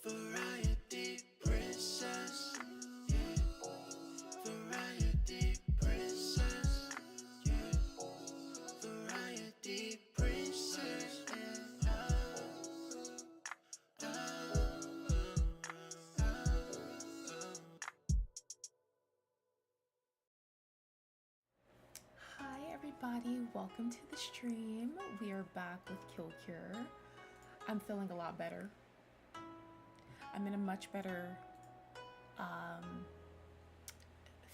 Variety princess, yeah. Variety princess, yeah. Variety princess, yeah. Hi everybody, welcome to the stream. We are back with KillCure. I'm feeling a lot better. I'm in a much better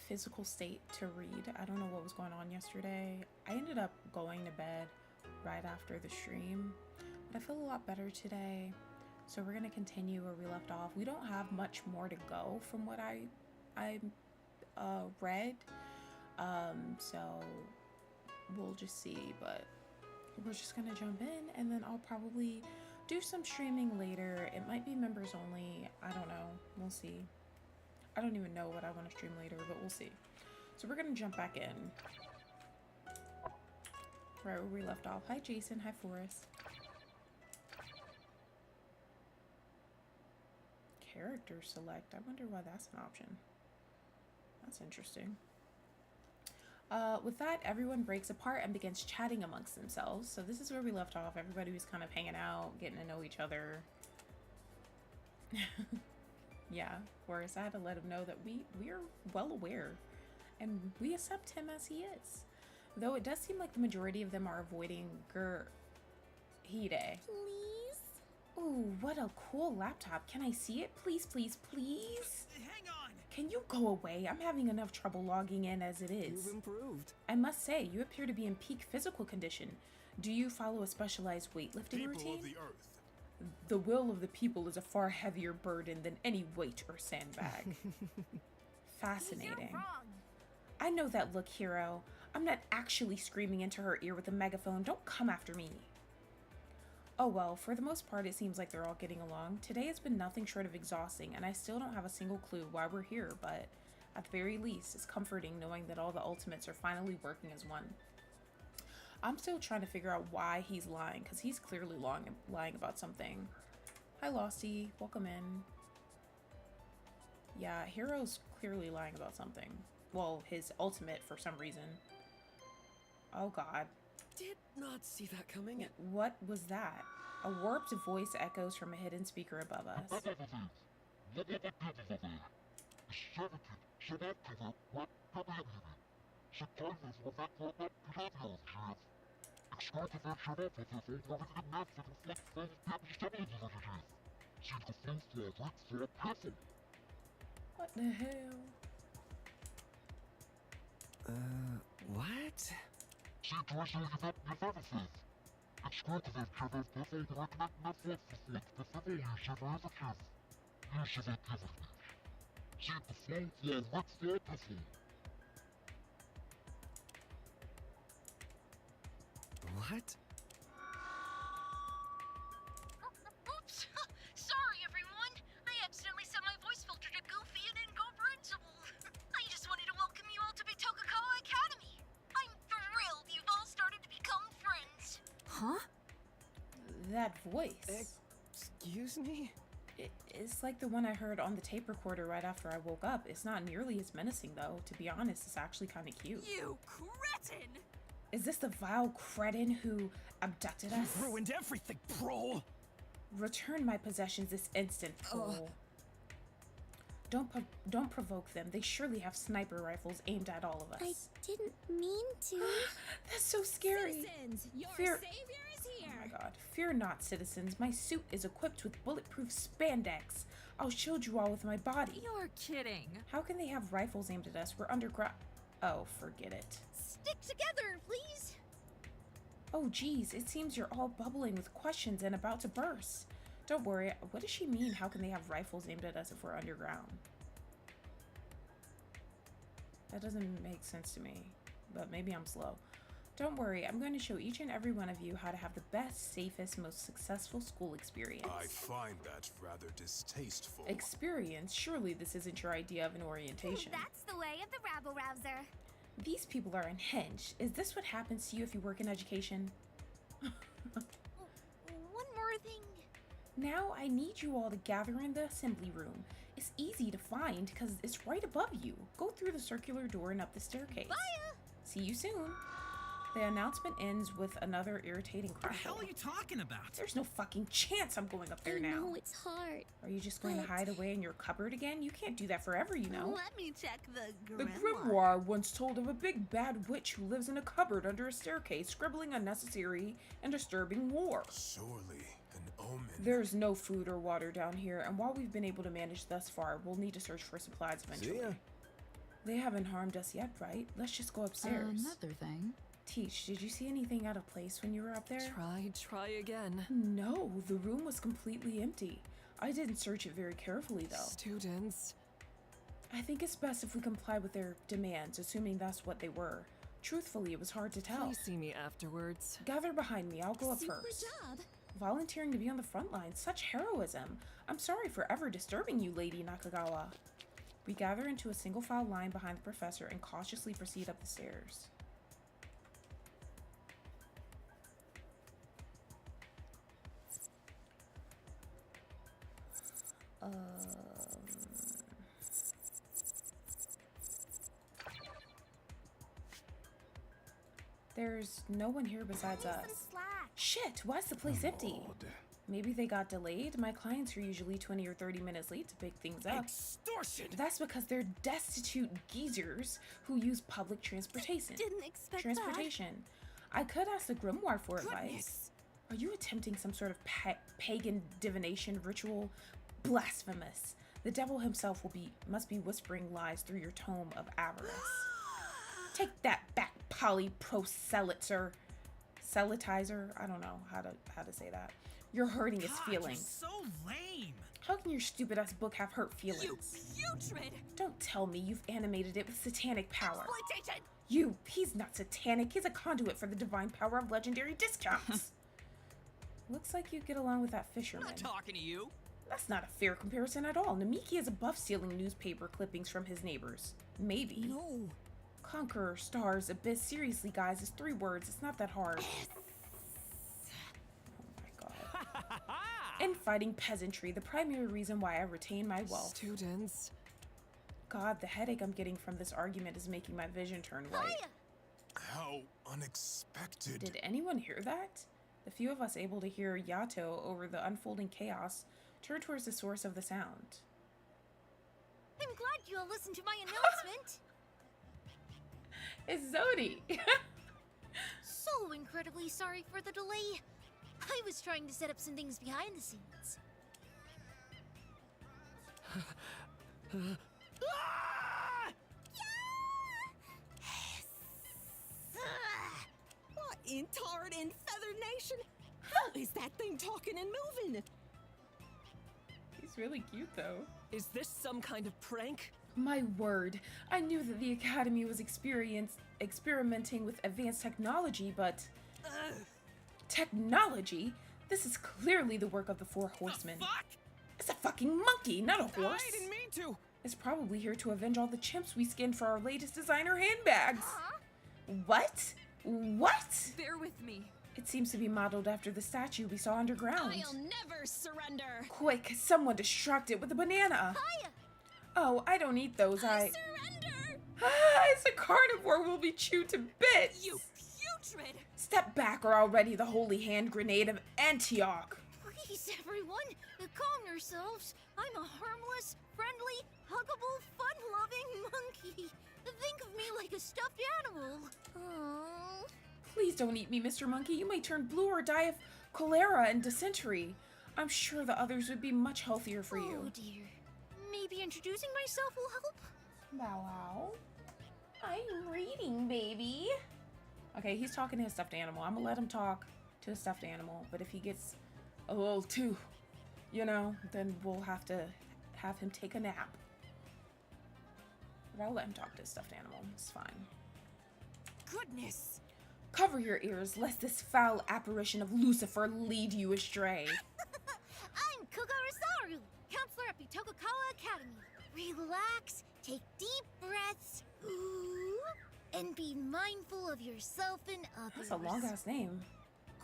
physical state to read. I don't know what was going on yesterday. I ended up going to bed right after the stream, but I feel a lot better today. So we're gonna continue where we left off. We don't have much more to go from what I read, so we'll just see, but we're just gonna jump in and then I'll probably do some streaming later. It might be members only, I don't know, we'll see. I don't even know what I want to stream later, but we'll see. So we're gonna jump back in right where we left off. Hi Jason, hi Forrest. Character select, I wonder why that's an option. That's interesting. With that, everyone breaks apart and begins chatting amongst themselves. So this is where we left off. Everybody was kind of hanging out, getting to know each other. Yeah, whereas I had to let him know that we're well aware and we accept him as he is. Though it does seem like the majority of them are avoiding Hide. Please? Ooh, what a cool laptop. Can I see it? Please, please, please? Hang on! Can you go away? I'm having enough trouble logging in as it is. You've improved. I must say, you appear to be in peak physical condition. Do you follow a specialized weightlifting routine? People of the earth. The will of the people is a far heavier burden than any weight or sandbag. Fascinating. You're wrong. I know that look, hero. I'm not actually screaming into her ear with a megaphone. Don't come after me. Oh well, for the most part it seems like they're all getting along. Today has been nothing short of exhausting, and I still don't have a single clue why we're here, but at the very least, it's comforting knowing that all the ultimates are finally working as one. I'm still trying to figure out why he's lying, because he's clearly lying about something. Hi Losty, welcome in. Yeah, Hero's clearly lying about something. Well, his ultimate for some reason. Oh god. Did not see that coming. What was that? A warped voice echoes from a hidden speaker above us. What the hell? What? What? Oops! Sorry, everyone! I accidentally set my voice filter to goofy and incomprehensible. I just wanted to welcome you all to Bitokakawa Academy. I'm thrilled you've all started to become friends. Huh? That voice. Excuse me? It's like the one I heard on the tape recorder right after I woke up. It's not nearly as menacing though. To be honest, it's actually kind of cute. You cretin! Is this the vile cretin who abducted us? You've ruined everything, Prol! Return my possessions this instant, Prol. Don't provoke them. They surely have sniper rifles aimed at all of us. I didn't mean to. That's so scary. Citizens, your Fear- savior is Oh my here! god. Fear not, citizens. My suit is equipped with bulletproof spandex. I'll shield you all with my body. You're kidding. How can they have rifles aimed at us? We're underground. Oh, forget it. Stick together, please. Oh geez, it seems you're all bubbling with questions and about to burst. Don't worry, what does she mean? How can they have rifles aimed at us if we're underground? That doesn't make sense to me, but maybe I'm slow. Don't worry, I'm going to show each and every one of you how to have the best, safest, most successful school experience. I find that rather distasteful. Experience? Surely this isn't your idea of an orientation. That's the way of the rabble-rouser. These people are unhinged. Is this what happens to you if you work in education? One more thing. Now I need you all to gather in the assembly room. It's easy to find because it's right above you. Go through the circular door and up the staircase. Bye! See you soon. The announcement ends with another irritating What the hell crackle. are you talking about? There's no fucking chance I'm going up there I now. know it's hard. Are you just going to hide away in your cupboard again? You can't do that forever, you know. Let me check the The grimoire once told of a big bad witch who lives in a cupboard under a staircase, scribbling unnecessary and disturbing lore. Surely an omen. There's no food or water down here, and while we've been able to manage thus far, we'll need to search for supplies eventually. See ya. They haven't harmed us yet, right? Let's just go upstairs. Another thing. Teach, did you see anything out of place when you were up there? Try again. No, the room was completely empty. I didn't search it very carefully, though. Students. I think it's best if we comply with their demands, assuming that's what they were. Truthfully, it was hard to tell. Please see me afterwards. Gather behind me, I'll go up Super first. job. Volunteering to be on the front line, such heroism. I'm sorry for ever disturbing you, Lady Nakagawa. We gather into a single file line behind the professor and cautiously proceed up the stairs. There's no one here besides us. slack. Shit, why's the place empty? Maybe they got delayed? My clients are usually 20 or 30 minutes late to pick things up. Extortion! That's because they're destitute geezers who use public transportation. Didn't expect Transportation. I could ask the grimoire for advice. Goodness. Are you attempting some sort of pagan divination ritual? Blasphemous. The devil himself must be whispering lies through your tome of avarice. Take that back, polyproselytzer. Celitizer? I don't know how to say that. You're hurting his God, feelings. You're so lame. How can your stupid ass book have hurt You feelings? putrid Don't tell me you've animated it with satanic power. exploitation! He's not satanic. He's a conduit for the divine power of legendary discounts. Looks like you get along with that I'm fisherman. not talking to you. That's not a fair comparison at all. Namiki is above stealing newspaper clippings from his neighbors. Maybe. No. Conqueror, stars, abyss. Seriously, guys, it's 3 words. It's not that hard. Oh my god. Infighting peasantry, the primary reason why I retain my wealth. Students. God, the headache I'm getting from this argument is making my vision turn white. How unexpected. Did anyone hear that? The few of us able to hear Yato over the unfolding chaos turn towards the source of the sound. I'm glad you all listened to my announcement. It's Zodi! So incredibly sorry for the delay. I was trying to set up some things behind the scenes. What in Tard and Feather Nation? How is that thing talking and moving? He's really cute though. Is this some kind of prank? My word, I knew that the Academy was experimenting with advanced technology, but... Technology? This is clearly the work of the 4 horsemen. Fuck! It's a fucking monkey, not a horse. I didn't mean to. It's probably here to avenge all the chimps we skinned for our latest designer handbags. What? What? Bear with me. It seems to be modeled after the statue we saw underground. I'll never surrender. Quick, someone distract it with a banana. Hiya! Oh, I don't eat those. I Surrender! It's a carnivore will be chewed to bits. You putrid! Step back or I'll ready the holy hand grenade of Antioch. Please, everyone, calm yourselves. I'm a harmless, friendly, huggable, fun-loving monkey. Think of me like a stuffed animal. Oh. Please don't eat me, Mr. Monkey. You may turn blue or die of cholera and dysentery. I'm sure the others would be much healthier for Oh you. dear. Maybe introducing myself will help? Bow wow. I'm reading, baby. Okay, he's talking to his stuffed animal. I'm gonna let him talk to his stuffed animal, but if he gets a little too, then we'll have to have him take a nap. But I'll let him talk to his stuffed animal. It's fine. Goodness. Cover your ears, lest this foul apparition of Lucifer lead you astray. I'm Kugarasaru, counselor at Bitokukawa Academy. Relax, take deep breaths, ooh, and be mindful of yourself and others. That's a long ass name.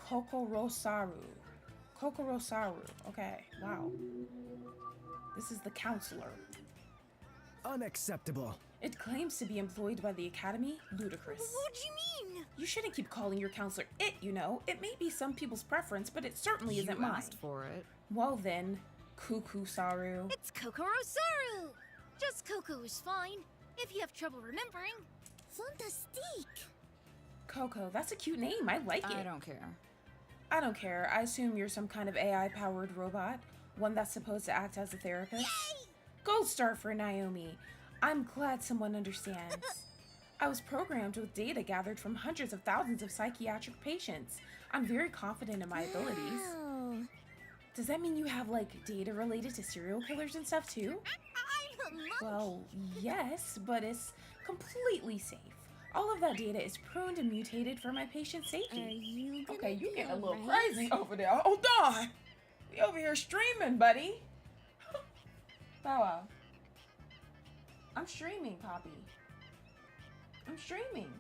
Kokorosaru. Kokorosaru. Okay, wow. This is the counselor. Unacceptable. It claims to be employed by the Academy? Ludicrous. What do you mean? You shouldn't keep calling your counselor it, you know. It may be some people's preference, but it certainly isn't mine. asked for it. Well then, Kukusaru. It's Kokorosaru! Just Coco is fine, if you have trouble remembering. Fantastique. Coco, that's a cute name. I like it. I don't care. I don't care. I assume you're some kind of AI-powered robot. One that's supposed to act as a therapist. Gold star for Naomi. I'm glad someone understands. I was programmed with data gathered from hundreds of thousands of psychiatric patients. I'm very confident in my abilities. Oh. Does that mean you have, like, data related to serial killers and stuff, too? I'm a monkey. Well, yes, but it's completely safe. All of that data is prone to mutated for my patient's Are safety. you gonna Okay, you be getting a little alright? crazy over there. Hold on. We over here streaming, buddy. Bow wow. I'm streaming, Poppy. I'm streaming.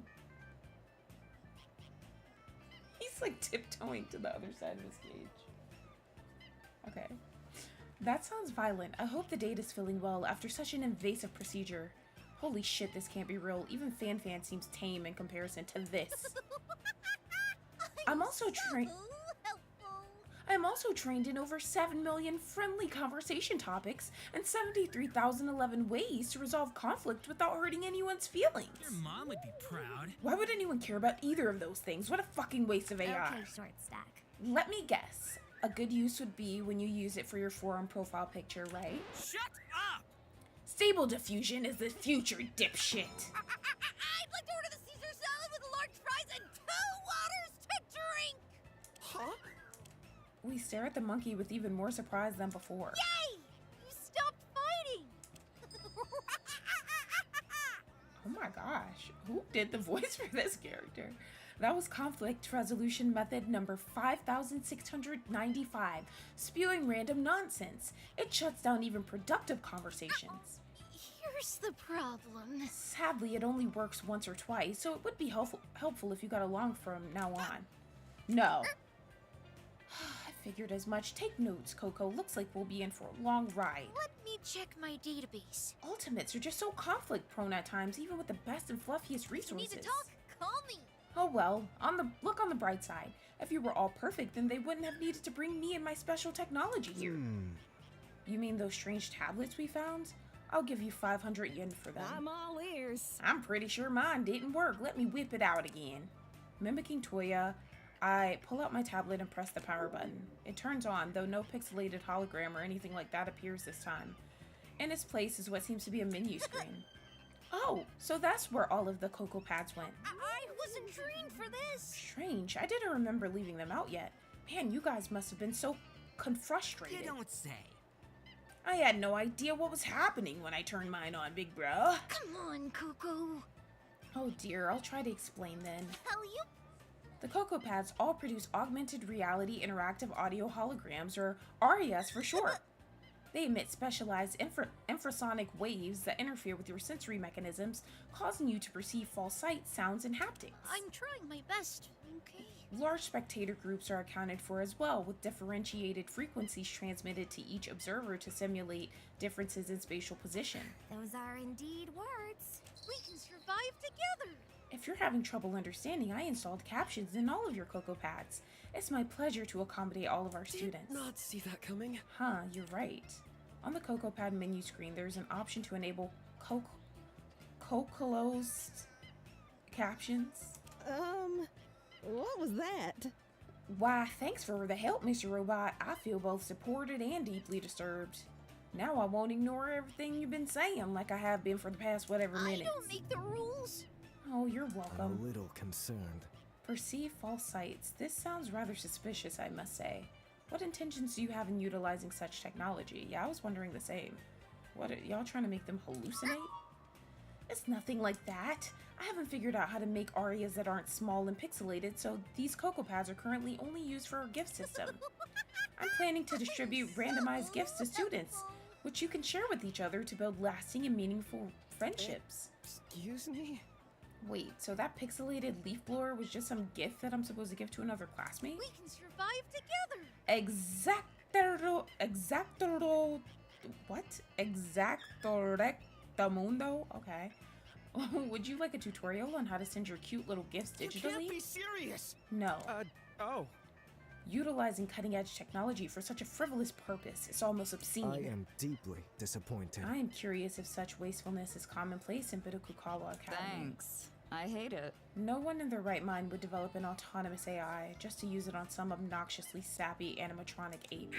He's like tiptoeing to the other side of his cage. Okay. That sounds violent. I hope the data's feeling well after such an invasive procedure. Holy shit, this can't be real. Even Fan seems tame in comparison to this. I'm also trained. I'm also trained in over 7 million friendly conversation topics and 73,011 ways to resolve conflict without hurting anyone's feelings. Your mom would be proud. Why would anyone care about either of those things? What a fucking waste of AI. Okay, short stack. Let me guess. A good use would be when you use it for your forum profile picture, right? Shut up! Stable diffusion is the future, dipshit. I'd like to order the Caesar salad with a large fries and 2 waters to drink! Huh? We stare at the monkey with even more surprise than before. Yay! You stopped fighting! Oh my gosh, who did the voice for this character? That was conflict resolution method number 5695, spewing random nonsense. It shuts down even productive conversations. Here's the problem. Sadly, it only works once or twice, so it would be helpful if you got along from now on. No. I figured as much. Take notes, Coco. Looks like we'll be in for a long ride. Let me check my database. Ultimates are just so conflict-prone at times, even with the best and fluffiest You resources. need to talk? Call me. Oh well, look on the bright side. If you were all perfect, then they wouldn't have needed to bring me and my special technology here. You mean those strange tablets we found? I'll give you 500 yen for them. I'm all ears. I'm pretty sure mine didn't work. Let me whip it out again. Mimicking Toya, I pull out my tablet and press the power button. It turns on, though no pixelated hologram or anything like that appears this time. In its place is what seems to be a menu screen. Oh, so that's where all of the Cocoa Pads went. I wasn't trained for this. Strange, I didn't remember leaving them out yet. Man, you guys must have been so frustrated. You don't say. I had no idea what was happening when I turned mine on, big bro. Come on, Coco. Oh dear, I'll try to explain then. Hell you. The Cocoa Pads all produce augmented reality interactive audio holograms, or ARIAs for short. They emit specialized infrasonic waves that interfere with your sensory mechanisms, causing you to perceive false sight, sounds, and haptics. I'm trying my best, okay? Large spectator groups are accounted for as well, with differentiated frequencies transmitted to each observer to simulate differences in spatial position. Those are indeed words. We can survive together. If you're having trouble understanding, I installed captions in all of your Cocoa Pads. It's my pleasure to accommodate all of our students. Not see that coming. Huh, you're right. On the Cocoa Pad menu screen, there's an option to enable Cocolo's captions. What was that? Why, thanks for the help, Mr. Robot. I feel both supported and deeply disturbed. Now I won't ignore everything you've been saying like I have been for the past whatever I minutes. don't make the rules. Oh, you're I'm welcome. a little concerned. Perceive false sights. This sounds rather suspicious, I must say. What intentions do you have in utilizing such technology? Yeah, I was wondering the same. What, are y'all trying to make them hallucinate? It's nothing like that. I haven't figured out how to make arias that aren't small and pixelated, so these Cocoa Pads are currently only used for our gift system. I'm planning to distribute randomized gifts to students, which you can share with each other to build lasting and meaningful friendships. Excuse me? Wait, so that pixelated leaf blower was just some gift that I'm supposed to give to another classmate? We can survive together. Exactoro, what? Exactorectamundo? Okay. Would you like a tutorial on how to send your cute little gifts You digitally? can't be serious. No. Oh. Utilizing cutting-edge technology for such a frivolous purpose is almost obscene. I am deeply disappointed. I am curious if such wastefulness is commonplace in Bidokukawa Academy. Thanks. I hate it. No one in their right mind would develop an autonomous AI just to use it on some obnoxiously sappy animatronic ape.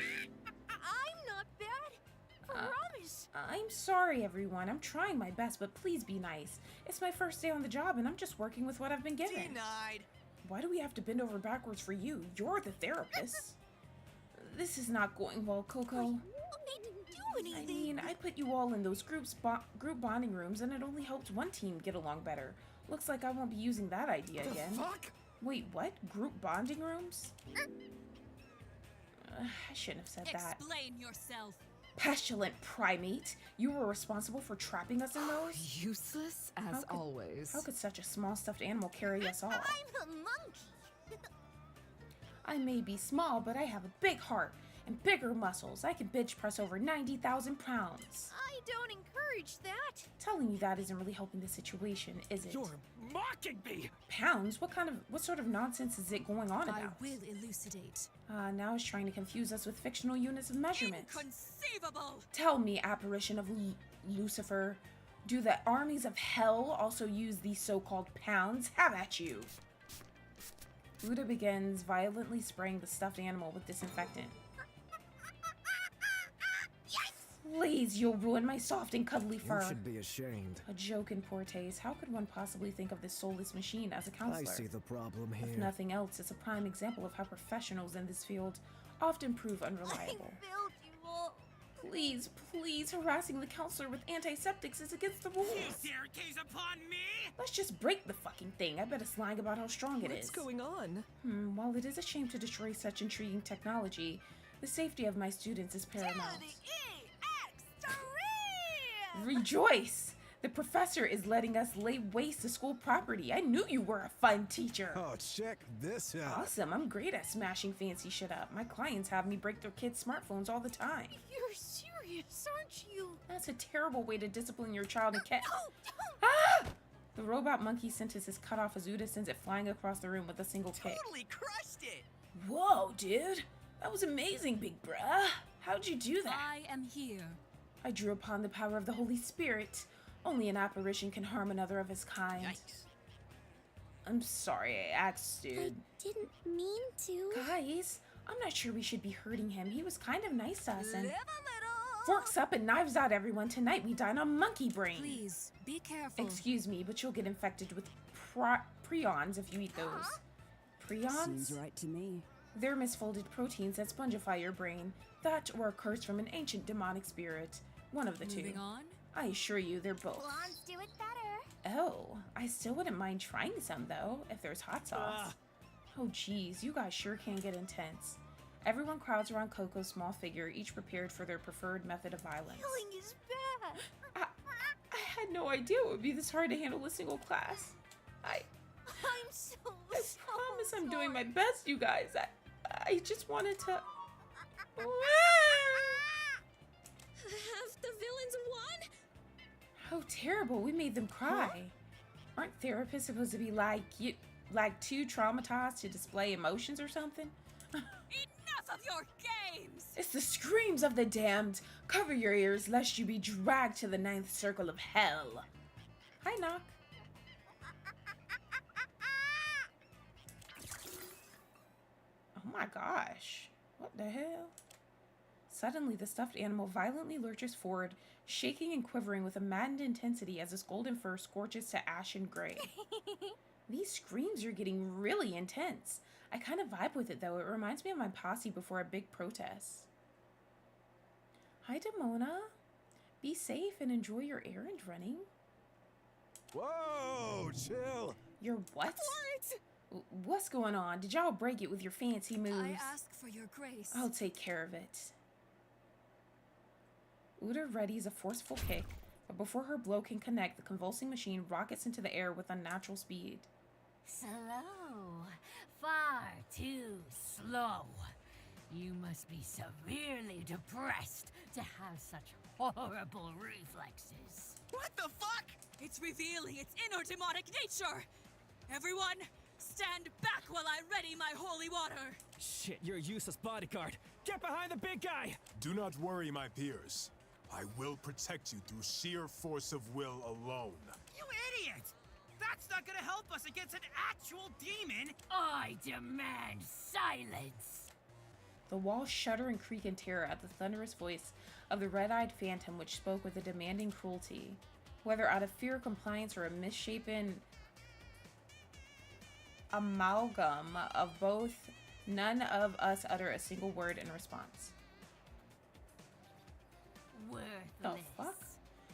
I'm not bad. Promise. I'm sorry, everyone. I'm trying my best, but please be nice. It's my first day on the job, and I'm just working with what I've been given. Denied. Why do we have to bend over backwards for you? You're the therapist. This is not going well, Coco. I didn't do anything. I mean, I put you all in those group bonding rooms, and it only helped one team get along better. Looks like I won't be using that idea The again. fuck? Wait, what? Group bonding rooms? I shouldn't have said that. Explain yourself. Pestilent primate! You were responsible for trapping us in those? Useless as always. How could such a small stuffed animal carry us all? I'm a monkey. I may be small, but I have a big heart and bigger muscles. I can bench press over 90,000 pounds. I don't encourage that. Telling you that isn't really helping the situation, is it? You're mocking me. Pounds? What sort of nonsense is it going on I about? will elucidate. Now it's trying to confuse us with fictional units of measurement. Inconceivable! Tell me, apparition of Lucifer, do the armies of hell also use these so-called pounds? Have at you! Uda begins violently spraying the stuffed animal with disinfectant. Please, you'll ruin my soft and cuddly fur. You should be ashamed. A joke in poor taste. How could one possibly think of this soulless machine as a counselor? I see the problem If here. nothing else, it's a prime example of how professionals in this field often prove I unreliable. failed you all. Please, please, harassing the counselor with antiseptics is against the rules. You dare gaze upon me? Let's just break the fucking thing. I bet it's lying about how strong it What's is. going on? While it is a shame to destroy such intriguing technology, the safety of my students is paramount. Rejoice! The professor is letting us lay waste to school property. I knew you were a fun teacher. Oh, check this out. Awesome, I'm great at smashing fancy shit up. My clients have me break their kids' smartphones all the time. You're serious, aren't you? That's a terrible way to discipline your child and cat. Don't. Ah! The robot monkey sentence is cut off as Uda sends it flying across the room with a single kick. Totally crushed it. Whoa, dude! That was amazing, big bruh. How'd you do that? I am here. I drew upon the power of the Holy Spirit. Only an apparition can harm another of his kind. Yikes. I'm sorry I asked, dude. Didn't mean to. Guys, I'm not sure we should be hurting him. He was kind of nice to us and... Live a little. Forks up and knives out, everyone. Tonight we dine on monkey brain. Please, be careful. Excuse me, but you'll get infected with prions if you eat those. Prions? Seems right to me. They're misfolded proteins that spongify your brain. That or a curse from an ancient demonic spirit. One of the two. Moving on. I assure you, they're both. Blondes do it better. Oh, I still wouldn't mind trying some, though, if there's hot sauce. Oh, geez, you guys sure can get intense. Everyone crowds around Coco's small figure, each prepared for their preferred method of violence. Killing is bad. I had no idea it would be this hard to handle a single class. I I'm so promise I'm doing my best, you guys. I just wanted to... Have the villains won? How terrible, we made them cry. Aren't therapists supposed to be too traumatized to display emotions or something? Enough of your games! It's the screams of the damned. Cover your ears lest you be dragged to the ninth circle of hell. Hi, Knock. Oh my gosh. What the hell? Suddenly, the stuffed animal violently lurches forward, shaking and quivering with a maddened intensity as its golden fur scorches to ash and gray. These screams are getting really intense. I kind of vibe with it, though. It reminds me of my posse before a big protest. Hi, Demona. Be safe and enjoy your errand running. Whoa, chill. Your what? What's going on? Did y'all break it with your fancy moves? I ask for your grace. I'll take care of it. Uda readies a forceful kick, But before her blow can connect, the convulsing machine rockets into the air with unnatural speed. Slow. Far too slow. You must be severely depressed to have such horrible reflexes. What the fuck? It's revealing its inner demonic nature! Everyone, stand back while I ready my holy water! Shit, you're a useless bodyguard. Get behind the big guy! Do not worry, my peers. I will protect you through sheer force of will alone. You idiot! That's not gonna help us against an actual demon! I demand silence! The walls shudder and creak in terror at the thunderous voice of the red-eyed phantom which spoke with a demanding cruelty. Whether out of fear, compliance, or a misshapen amalgam of both, none of us utter a single word in response. Worthless. The fuck?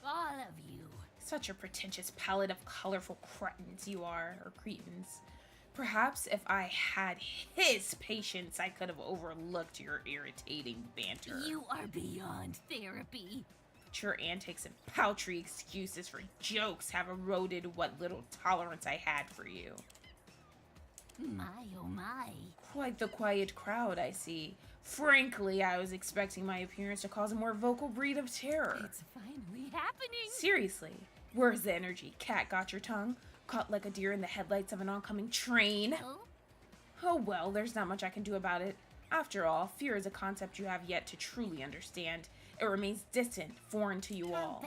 All of you. Such a pretentious palette of colorful cretins you are, or cretins. Perhaps if I had his patience, I could have overlooked your irritating banter. You are beyond therapy. But your antics and paltry excuses for jokes have eroded what little tolerance I had for you. My oh my. Quite the quiet crowd, I see. Frankly, I was expecting my appearance to cause a more vocal breed of terror. It's finally happening. Seriously, where's the energy? Cat got your tongue? Caught like a deer in the headlights of an oncoming train? Oh? Oh well, there's not much I can do about it. After all, fear is a concept you have yet to truly understand. It remains distant, foreign to you all.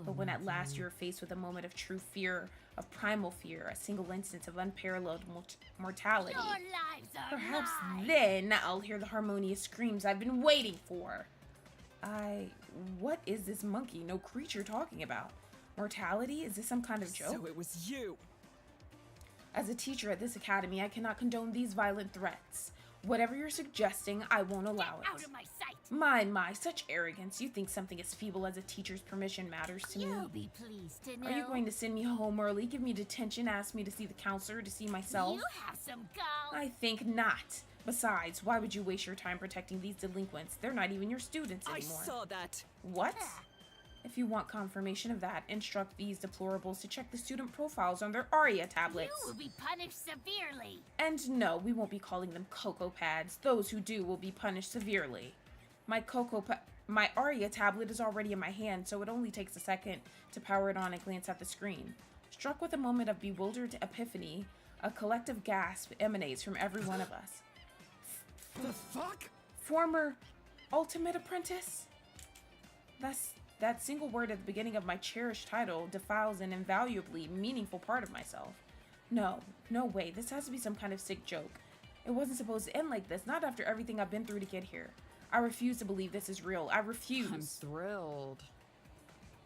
But when at last you are faced with a moment of true fear, of primal fear, a single instance of unparalleled mortality, Your lives are perhaps mine. then I'll hear the harmonious screams I've been waiting for. What is this monkey, no creature, talking about? Mortality? Is this some kind of joke? So it was you! As a teacher at this academy, I cannot condone these violent threats. Whatever you're suggesting, I won't allow Get out it. of my sight. My, such arrogance. You think something as feeble as a teacher's permission matters to me? You'll be pleased to know. Are you going to send me home early, give me detention, ask me to see the counselor, to see myself? You have some gall. I think not. Besides, why would you waste your time protecting these delinquents? They're not even your students I anymore. saw that. What? If you want confirmation of that, instruct these deplorables to check the student profiles on their ARIA tablets. You will be punished severely. And no, we won't be calling them Cocoa Pads. Those who do will be punished severely. My ARIA tablet is already in my hand, so it only takes a second to power it on and glance at the screen. Struck with a moment of bewildered epiphany, a collective gasp emanates from every one of us. The fuck? Former Ultimate Apprentice? That single word at the beginning of my cherished title defiles an invaluably meaningful part of myself. No way, this has to be some kind of sick joke. It wasn't supposed to end like this, not after everything I've been through to get here. I refuse to believe this is real. I refuse. I'm thrilled.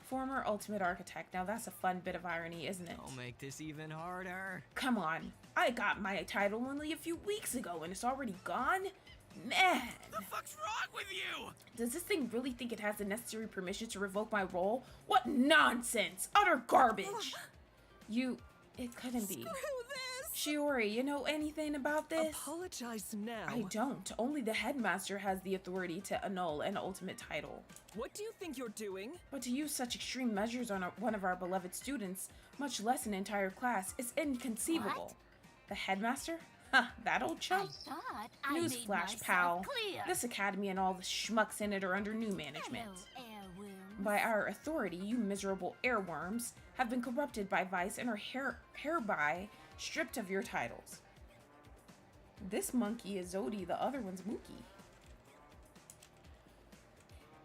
Former Ultimate Architect. Now that's a fun bit of irony, isn't it? Don't make this even harder. Come on. I got my title only a few weeks ago and it's already gone? Man. What the fuck's wrong with you? Does this thing really think it has the necessary permission to revoke my role? What nonsense! Utter garbage! It couldn't be. Screw this! Shiori, you know anything about this? Apologize now. I don't. Only the headmaster has the authority to annul an ultimate title. What do you think you're doing? But to use such extreme measures on one of our beloved students, much less an entire class, is inconceivable. What? The headmaster? Huh, that old chump? I thought I made Newsflash, myself pal. clear. This academy and all the schmucks in it are under new management. Hello, airworms. By our authority, you miserable airworms have been corrupted by vice and are hereby stripped of your titles. This monkey is Zodi, the other one's Mookie.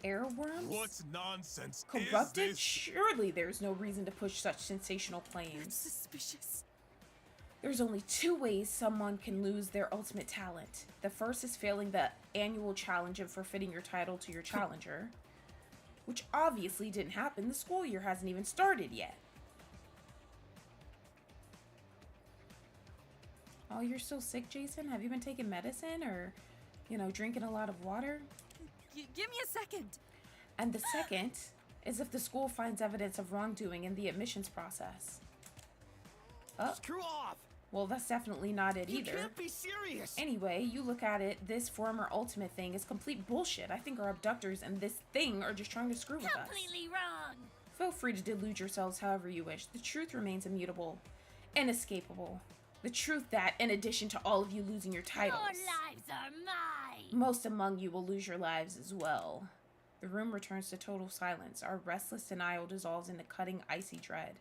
Airworms? What nonsense Corrupted? is this? Surely there's no reason to push such sensational claims. Suspicious. There's only two ways someone can lose their ultimate talent. The first is failing the annual challenge of forfeiting your title to your challenger, which obviously didn't happen. The school year hasn't even started yet. Oh, you're still sick, Jason? Have you been taking medicine or, drinking a lot of water? Give me a second. And the second is if the school finds evidence of wrongdoing in the admissions process. Oh, Screw off! well, that's definitely not it You either. can't be serious! Anyway, you look at it, this former ultimate thing is complete bullshit. I think our abductors and this thing are just trying to screw with us. Completely wrong. Feel free to delude yourselves however you wish. The truth remains immutable, inescapable. The truth that, in addition to all of you losing your titles, Your lives are mine! most among you will lose your lives as well. The room returns to total silence. Our restless denial dissolves into cutting, icy dread.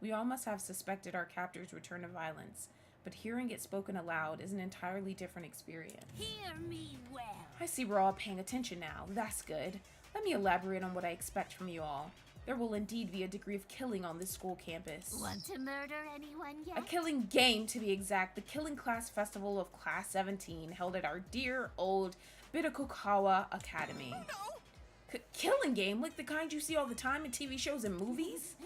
We all must have suspected our captor's return to violence, but hearing it spoken aloud is an entirely different experience. Hear me well. I see we're all paying attention now. That's good. Let me elaborate on what I expect from you all. There will indeed be a degree of killing on this school campus. Want to murder anyone yet? A killing game, to be exact. The Killing Class Festival of Class 17, held at our dear old Bitakukawa Academy. Killing game? Like the kind you see all the time in TV shows and movies?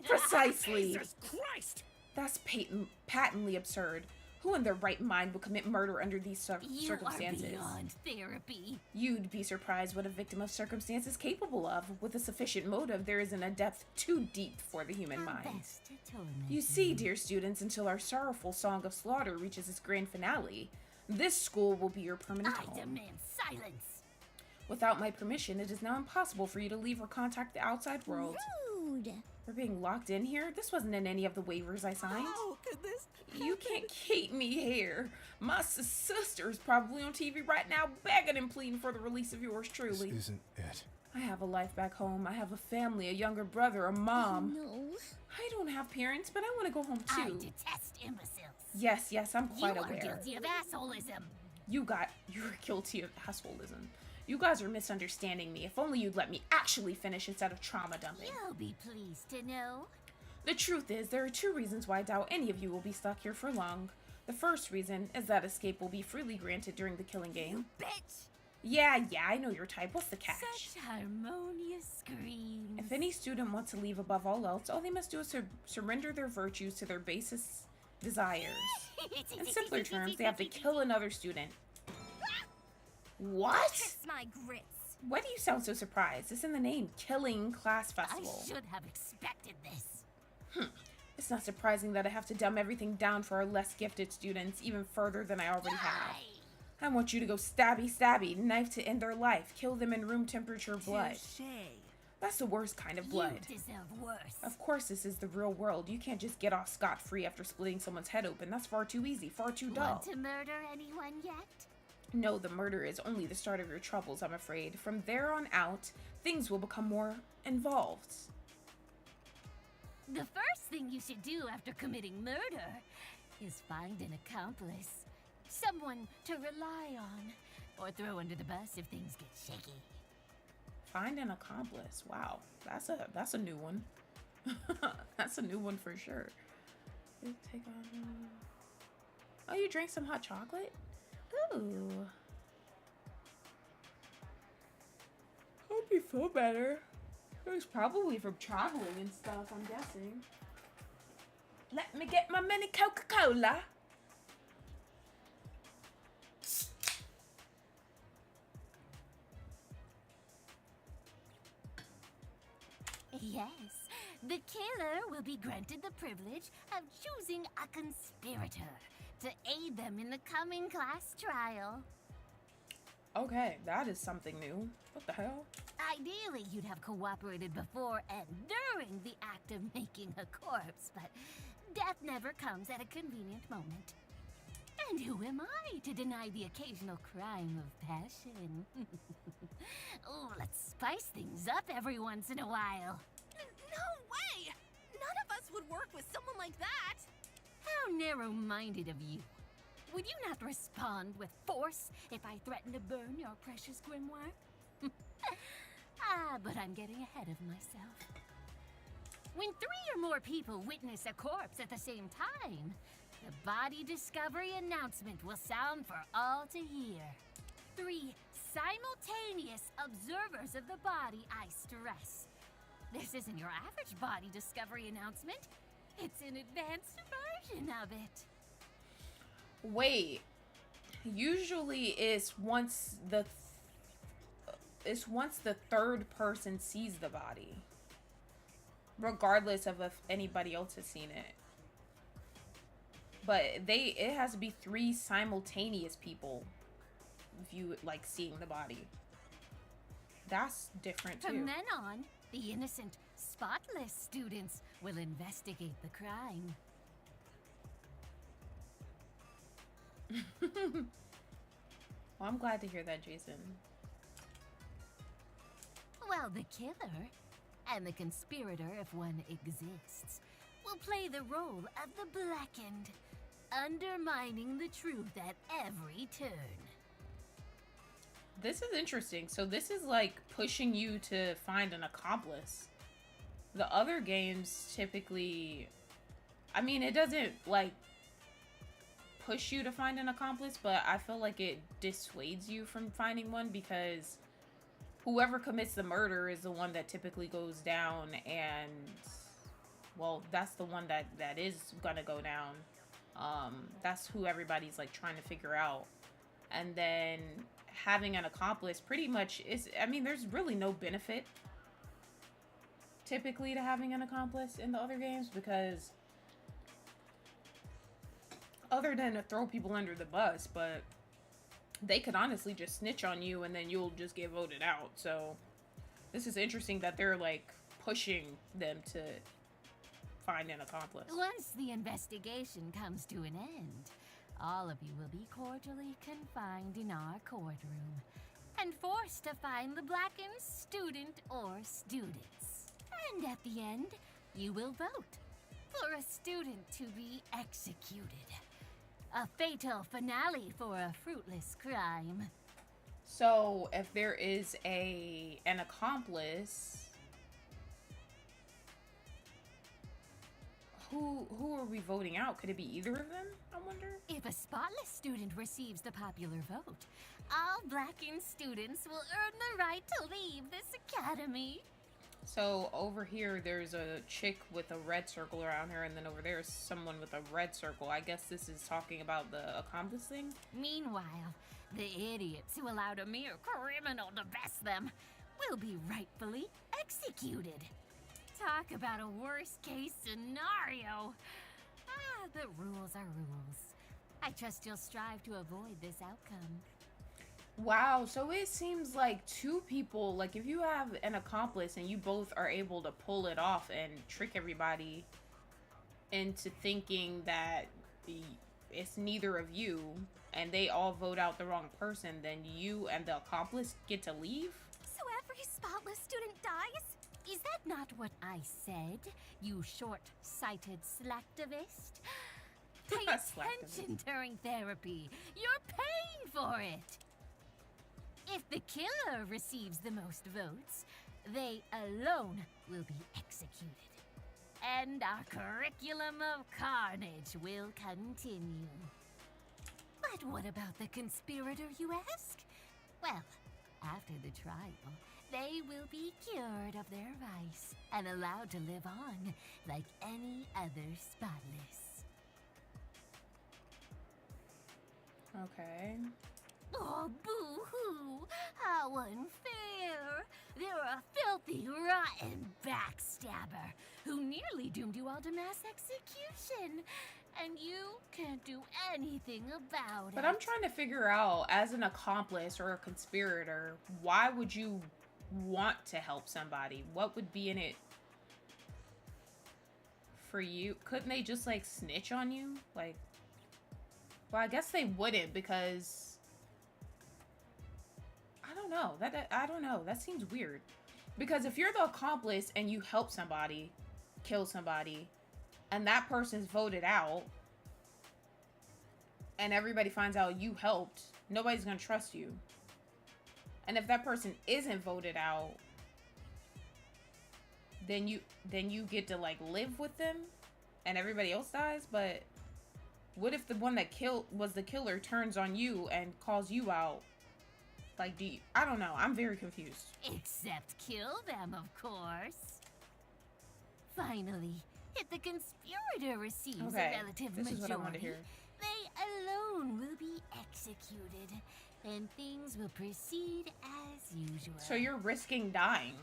Precisely. Jesus Christ! That's patently absurd. Who in their right mind would commit murder under these You circumstances? are beyond therapy. You'd be surprised what a victim of circumstance is capable of. With a sufficient motive, there isn't a depth too deep for the human How mind. best to torment You see, dear students, until our sorrowful song of slaughter reaches its grand finale, this school will be your permanent I home. demand silence. Without my permission, it is now impossible for you to leave or contact the outside world. Rude. We're being locked in here? This wasn't in any of the waivers I signed. How could this You can't keep me here. My sister's probably on TV right now begging and pleading for the release of yours truly. This isn't it. I have a life back home. I have a family, a younger brother, a mom. No. I don't have parents, but I want to go home I too. detest imbeciles. Yes, I'm You quite are aware. guilty of assholism. You're guilty of assholism. You guys are misunderstanding me. If only you'd let me actually finish instead of trauma dumping. You'll be pleased to know. The truth is, there are two reasons why I doubt any of you will be stuck here for long. The first reason is that escape will be freely granted during the killing game. Bitch. Yeah, I know your type. What's the catch? Such harmonious screams. If any student wants to leave above all else, all they must do is surrender their virtues to their basest desires. In simpler terms, they have to kill another student. What? Kiss my grits. Why do you sound so surprised? It's in the name, Killing Class I Festival. should have expected this. It's not surprising that I have to dumb everything down for our less gifted students even further than I already have. I want you to go stabby, knife to end their life, kill them in room temperature blood. That's the worst kind of blood. You deserve worse. Of course, this is the real world. You can't just get off scot-free after splitting someone's head open. That's far too easy, far too dull. Want to murder anyone yet? No, the murder is only the start of your troubles, I'm afraid. From there on out, things will become more involved. The first thing you should do after committing murder is find an accomplice. Someone to rely on. Or throw under the bus if things get shaky. Find an accomplice. Wow, that's a new one. That's a new one for sure. Take on. Oh, you drank some hot chocolate? Ooh. Hope you feel better. It was probably from traveling and stuff, I'm guessing. Let me get my mini Coca-Cola. Yes, the killer will be granted the privilege of choosing a conspirator to aid them in the coming class trial. Okay, that is something new. What the hell? Ideally, you'd have cooperated before and during the act of making a corpse, but death never comes at a convenient moment. And who am I to deny the occasional crime of passion? Oh, let's spice things up every once in a while. No way! None of us would work with someone like that! How narrow-minded of you. Would you not respond with force if I threatened to burn your precious grimoire? But I'm getting ahead of myself. When 3 or more people witness a corpse at the same time, the body discovery announcement will sound for all to hear. 3 simultaneous observers of the body, I stress. This isn't your average body discovery announcement. It's an advanced version of it. Wait. Usually it's once the third person sees the body, regardless of if anybody else has seen it. But it has to be 3 simultaneous people seeing the body. That's different too. From then on, the innocent spotless students will investigate the crime. Well, I'm glad to hear that, Jason. While the killer, and the conspirator if one exists, will play the role of the blackened, undermining the truth at every turn. This is interesting. So this is like pushing you to find an accomplice. The other games typically, I mean, it doesn't like push you to find an accomplice, but I feel like it dissuades you from finding one because whoever commits the murder is the one that typically goes down, and well, that's the one that is gonna go down. That's who everybody's like trying to figure out. And then having an accomplice pretty much is, I mean, there's really no benefit typically to having an accomplice in the other games, because other than to throw people under the bus, but they could honestly just snitch on you and then you'll just get voted out. So this is interesting that they're like pushing them to find an accomplice. Once the investigation comes to an end, all of you will be cordially confined in our courtroom and forced to find the blackened student or students. And at the end, you will vote for a student to be executed. A fatal finale for a fruitless crime. So if there is an accomplice, who are we voting out? Could it be either of them, I wonder? If a spotless student receives the popular vote, all blackened students will earn the right to leave this academy. So over here, there's a chick with a red circle around her, and then over there is someone with a red circle. I guess this is talking about the accomplice thing. Meanwhile, the idiots who allowed a mere criminal to best them will be rightfully executed. Talk about a worst-case scenario. The rules are rules. I trust you'll strive to avoid this outcome. Wow, so it seems like two people, like if you have an accomplice and you both are able to pull it off and trick everybody into thinking that it's neither of you, and they all vote out the wrong person, then you and the accomplice get to leave? So every spotless student dies? Is that not what I said, you short-sighted slacktivist? Pay attention during therapy. You're paying for it. If the killer receives the most votes, they alone will be executed. And our curriculum of carnage will continue. But what about the conspirator, you ask? Well, after the trial, they will be cured of their vice and allowed to live on like any other spotless. Okay. Oh, boo-hoo! How unfair! They're a filthy, rotten backstabber who nearly doomed you all to mass execution, and you can't do anything about it. But I'm trying to figure out, as an accomplice or a conspirator, why would you want to help somebody? What would be in it for you? Couldn't they just like snitch on you? Like, well, I guess they wouldn't, because I don't know. I don't know. That seems weird. Because if you're the accomplice and you help somebody kill somebody, and that person's voted out, and everybody finds out you helped, nobody's gonna trust you. And if that person isn't voted out, then you get to like live with them, and everybody else dies. But what if the one that was the killer turns on you and calls you out? Like, I don't know. I'm very confused. Except kill them, of course. Finally, if the conspirator receives a relative this majority, is what I want to hear. they alone will be executed, and things will proceed as usual. So you're risking dying.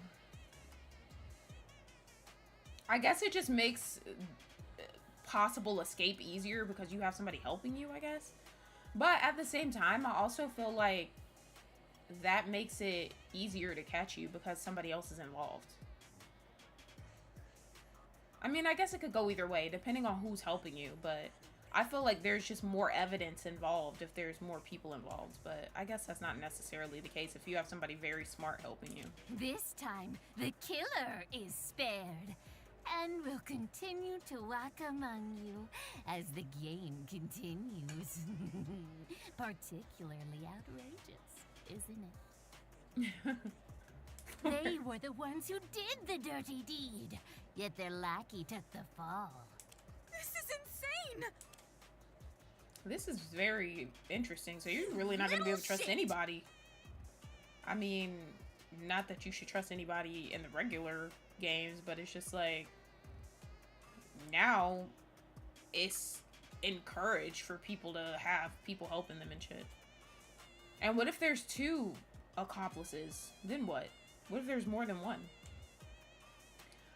I guess it just makes possible escape easier because you have somebody helping you, I guess. But at the same time, I also feel like that makes it easier to catch you because somebody else is involved. I mean, I guess it could go either way, depending on who's helping you, but I feel like there's just more evidence involved if there's more people involved, but I guess that's not necessarily the case if you have somebody very smart helping you. This time, the killer is spared, and will continue to walk among you as the game continues. Particularly outrageous, isn't it? They were the ones who did the dirty deed, yet their lackey took the fall. This is insane! This is very interesting, so you're really not going to be able to trust anybody. I mean, not that you should trust anybody in the regular games, but it's just like, now it's encouraged for people to have people helping them and shit. And what if there's 2 accomplices? Then what? What if there's more than one?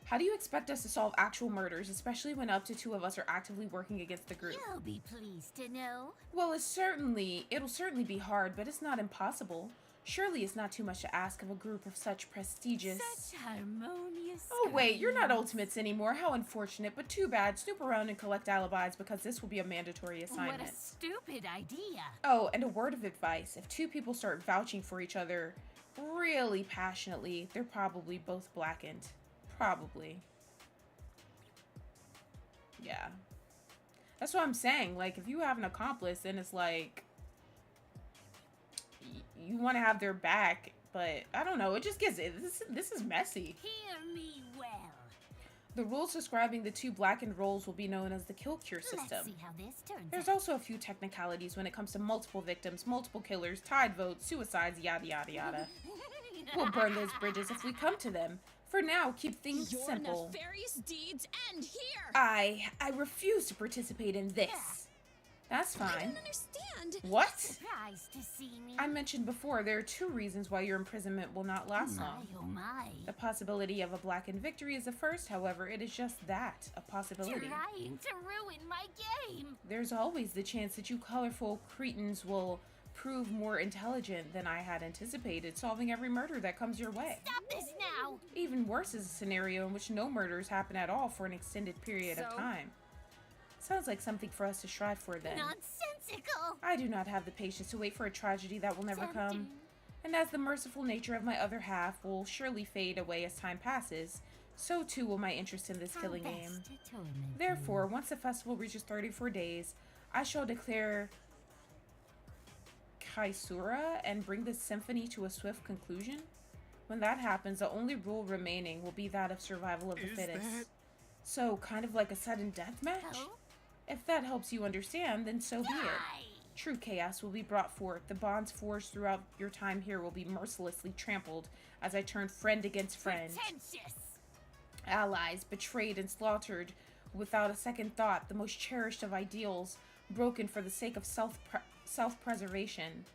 How do you expect us to solve actual murders, especially when up to 2 of us are actively working against the group? You'll be pleased to know. Well, it'll certainly be hard, but it's not impossible. Surely it's not too much to ask of a group of such prestigious... Such harmonious... Oh wait, you're not Ultimates anymore. How unfortunate, but too bad. Snoop around and collect alibis because this will be a mandatory assignment. What a stupid idea. Oh, and a word of advice. If 2 people start vouching for each other really passionately, they're probably both blackened. Probably. Yeah. That's what I'm saying. Like, if you have an accomplice, then it's like... you want to have their back, but I don't know. It just gets... This is messy. Hear me well. The rules describing the 2 blackened roles will be known as the KillCure system. Let's see how this turns There's out. also a few technicalities when it comes to multiple victims, multiple killers, tied votes, suicides, yada yada yada. We'll burn those bridges if we come to them. For now, keep things Your simple. nefarious deeds end here! I refuse to participate in this. That's I fine. don't understand. What? Surprised to see me. I mentioned before, there are 2 reasons why your imprisonment will not last long. Oh my. The possibility of a blackened victory is the first, however, it is just that, a possibility. Trying to ruin my game. There's always the chance that you colorful cretins will prove more intelligent than I had anticipated, solving every murder that comes your way. Stop this now. Even worse is a scenario in which no murders happen at all for an extended period of time. Sounds like something for us to strive for then. Nonsensical. I do not have the patience to wait for a tragedy that will never come. And as the merciful nature of my other half will surely fade away as time passes, so too will my interest in this killing game. Therefore, once the festival reaches 34 days, I shall declare Kaisura and bring the symphony to a swift conclusion. When that happens, the only rule remaining will be that of survival of the fittest. So, kind of like a sudden death match? Oh? If that helps you understand, then so be it. True chaos will be brought forth. The bonds forged throughout your time here will be mercilessly trampled as I turn friend against friend. Pretentious. Allies betrayed and slaughtered without a second thought, the most cherished of ideals broken for the sake of self-preservation.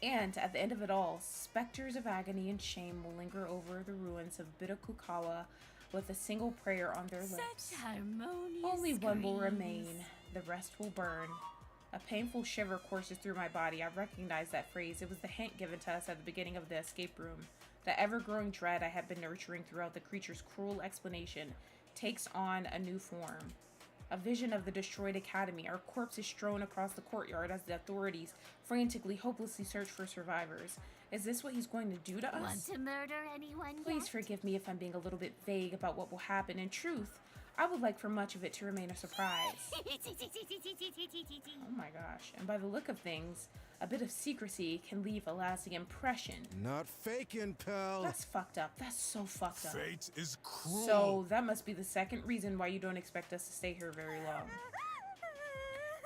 And at the end of it all, specters of agony and shame will linger over the ruins of Birakukawa with a single prayer on their lips. Such harmonious Only one will screams. remain. The rest will burn. A painful shiver courses through my body. I recognize that phrase. It was the hint given to us at the beginning of the escape room. The ever-growing dread I had been nurturing throughout the creature's cruel explanation takes on a new form. A vision of the destroyed academy, our corpses strewn across the courtyard as the authorities frantically, hopelessly search for survivors. Is this what he's going to do to us? Want to murder anyone Please yet? forgive me if I'm being a little bit vague about what will happen. In truth, I would like for much of it to remain a surprise. Oh my gosh. And by the look of things, a bit of secrecy can leave a lasting impression. Not faking, pal. That's fucked up. That's so fucked up. Fate is cruel. So that must be the second reason why you don't expect us to stay here very long.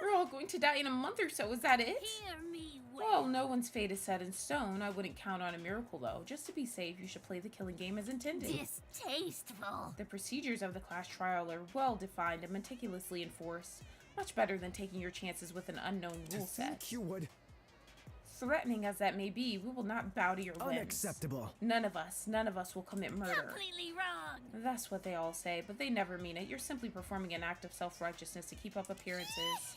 We're all going to die in a month or so, is that it? Hear me Well, no one's fate is set in stone. I wouldn't count on a miracle, though. Just to be safe, you should play the killing game as intended. Distasteful. The procedures of the class trial are well defined and meticulously enforced. Much better than taking your chances with an unknown rule set. Think you would. Threatening as that may be, we will not bow to your whims. Unacceptable. None of us will commit murder. Completely wrong. That's what they all say, but they never mean it. You're simply performing an act of self-righteousness to keep up appearances.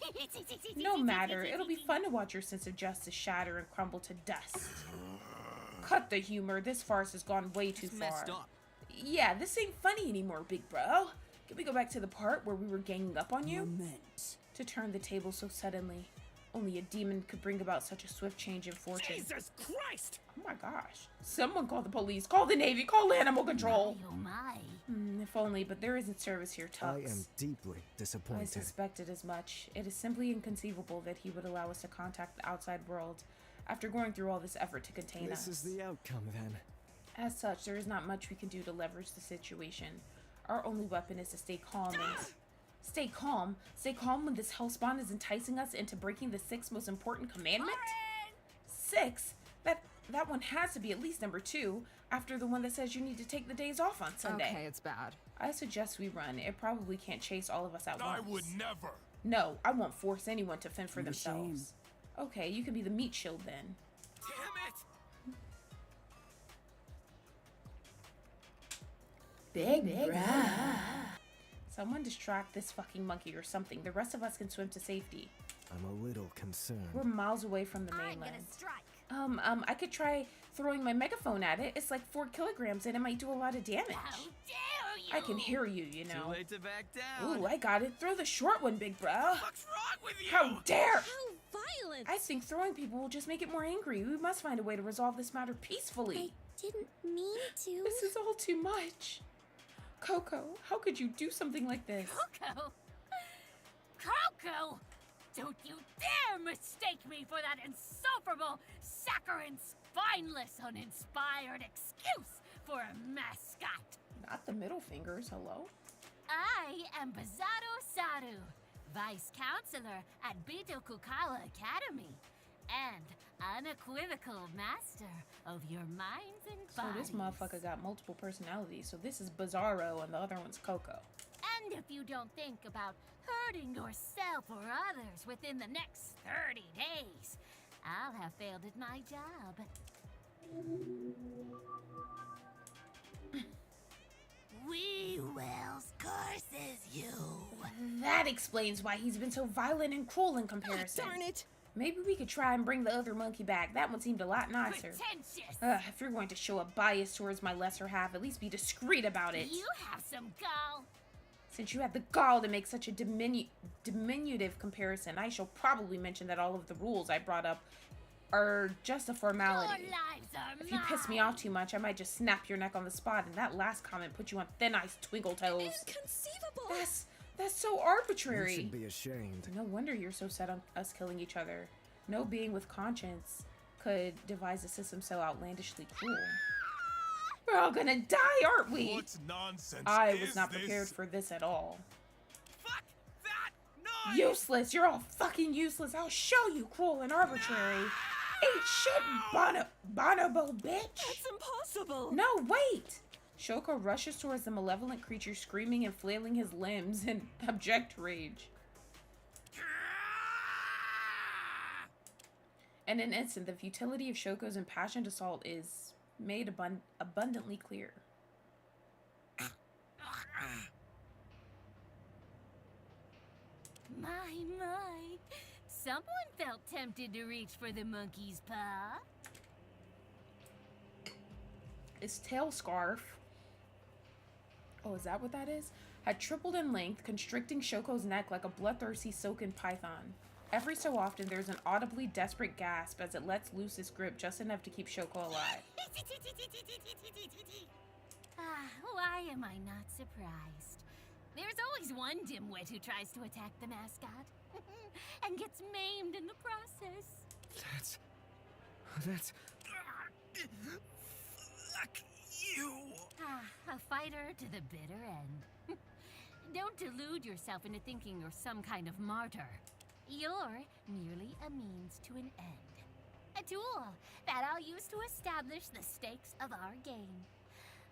No matter, it'll be fun to watch your sense of justice shatter and crumble to dust. Cut the humor. This farce has gone way too far. Messed up. Yeah, this ain't funny anymore, big bro. Can we go back to the part where we were ganging up on you? Lament. To turn the table so suddenly. Only a demon could bring about such a swift change in fortune. Jesus Christ! Oh my gosh. Someone call the police, call the Navy, call animal control. Oh my. If only, but there isn't service here, Tux. I am deeply I disappointed. suspected as much. It is simply inconceivable that he would allow us to contact the outside world after going through all this effort to contain us. This is the outcome, then. As such, there is not much we can do to leverage the situation. Our only weapon is to stay calm and... Stay calm? Stay calm when this hellspawn is enticing us into breaking the 6th most important commandment? 6? That one has to be at least number 2, after the one that says you need to take the days off on Sunday. Okay, it's bad. I suggest we run. It probably can't chase all of us at once. I would never. No, I won't force anyone to fend for What a themselves. Okay, you can be the meat shield then. Damn it! Big bruh. Someone distract this fucking monkey or something. The rest of us can swim to safety. I'm a little concerned. We're miles away from the I'm mainland. gonna strike. I could try throwing my megaphone at it. It's like 4 kilograms and it might do a lot of damage. How dare you! I can hear you, you Too know. late to back down. Ooh, I got it. Throw the short one, big bro. What's wrong with you? How dare! How violent! I think throwing people will just make it more angry. We must find a way to resolve this matter peacefully. didn't mean to. This is all too much. Coco, how could you do something like this? Coco! Coco! Don't you dare mistake me for that insufferable, saccharine, spineless, uninspired excuse for a mascot! Not the middle fingers, hello? I am Bazado Saru, Vice Counselor at Bitokukawa Academy, and unequivocal master of your minds and So bodies. this motherfucker got multiple personalities, so this is Bizarro and the other one's Coco. And if you don't think about hurting yourself or others within the next 30 days, I'll have failed at my job. We Wells curses you. That explains why he's been so violent and cruel in comparison. Darn it! Maybe we could try and bring the other monkey back. That one seemed a lot nicer. Pretentious. If you're going to show a bias towards my lesser half, at least be discreet about it. You have some gall. Since you had the gall to make such a diminutive comparison, I shall probably mention that all of the rules I brought up are just a formality. Your lives are If you piss me off too much, I might just snap your neck on the spot, and that last comment put you on thin ice, twinkle toes. Inconceivable! That's so You arbitrary. should be ashamed. No wonder you're so set on us killing each other. No being with conscience could devise a system so outlandishly cruel. We're all gonna die, aren't we? What nonsense I is was not this? prepared for this at all. Fuck that noise! Useless! You're all fucking useless! I'll show you cruel and arbitrary! Ain't shit, bonobo bitch! That's impossible! No, wait! Shoko rushes towards the malevolent creature, screaming and flailing his limbs in abject rage. In an instant, the futility of Shoko's impassioned assault is made abundantly clear. My. Someone felt tempted to reach for the monkey's paw. Its tail scarf, oh, is that what that is? Had tripled in length, constricting Shoko's neck like a bloodthirsty silken python. Every so often, there's an audibly desperate gasp as it lets loose its grip just enough to keep Shoko alive. Why am I not surprised? There's always one dimwit who tries to attack the mascot and gets maimed in the process. That's... Fuck you! A fighter to the bitter end. Don't delude yourself into thinking you're some kind of martyr. You're merely a means to an end. A tool that I'll use to establish the stakes of our game.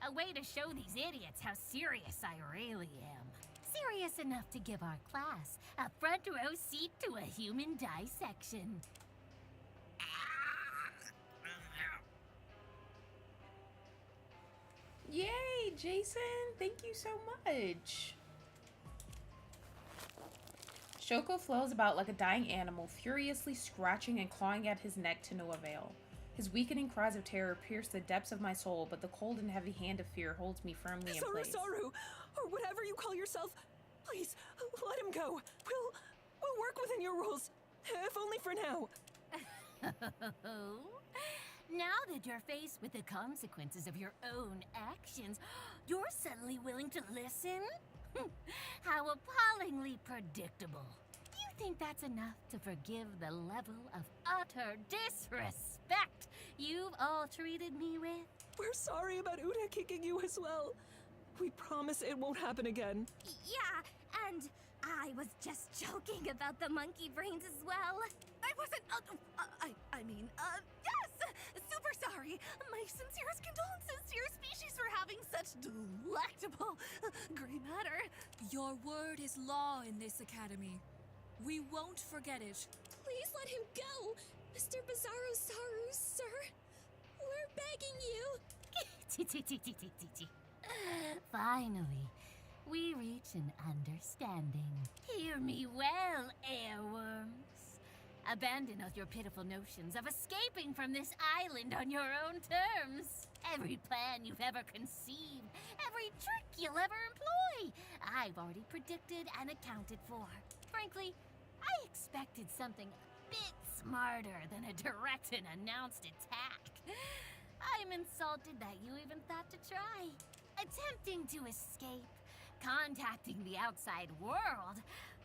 A way to show these idiots how serious I really am. Serious enough to give our class a front row seat to a human dissection. Yay, Jason! Thank you so much! Shoko flails about like a dying animal, furiously scratching and clawing at his neck to no avail. His weakening cries of terror pierce the depths of my soul, but the cold and heavy hand of fear holds me firmly in place. Saru, or whatever you call yourself, please, let him go. We'll work within your rules, if only for now. Now that you're faced with the consequences of your own actions, you're suddenly willing to listen? How appallingly predictable. You think that's enough to forgive the level of utter disrespect you've all treated me with? We're sorry about Uda kicking you as well. We promise it won't happen again. Yeah, and I was just joking about the monkey brains as well. I wasn't, yes! Super sorry. My sincerest condolences to your species for having such delectable gray matter. Your word is law in this academy. We won't forget it. Please let him go, Mr. Bizarro Saru, sir. We're begging you. Finally, we reach an understanding. Hear me well, airworms. Abandon all your pitiful notions of escaping from this island on your own terms. Every plan you've ever conceived, every trick you'll ever employ, I've already predicted and accounted for. Frankly, I expected something a bit smarter than a direct and announced attack. I'm insulted that you even thought to try. Attempting to escape, contacting the outside world,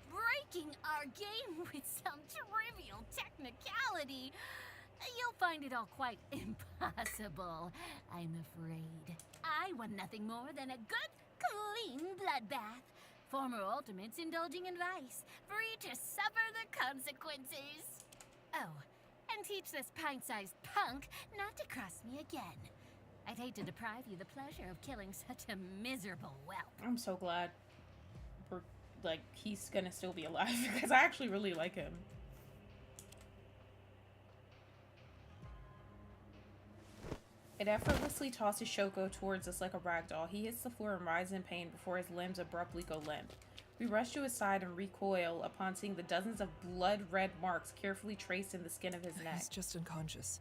breaking our game with some trivial technicality. You'll find it all quite impossible, I'm afraid. I want nothing more than a good, clean bloodbath. Former ultimates indulging in vice, free to suffer the consequences. Oh, and teach this pint-sized punk not to cross me again. I'd hate to deprive you the pleasure of killing such a miserable whelp. I'm so glad he's gonna still be alive because I actually really like him. It effortlessly tosses Shoko towards us like a ragdoll. He hits the floor and writhes in pain before his limbs abruptly go limp. We rush to his side and recoil upon seeing the dozens of blood-red marks carefully traced in the skin of his neck. He's just unconscious.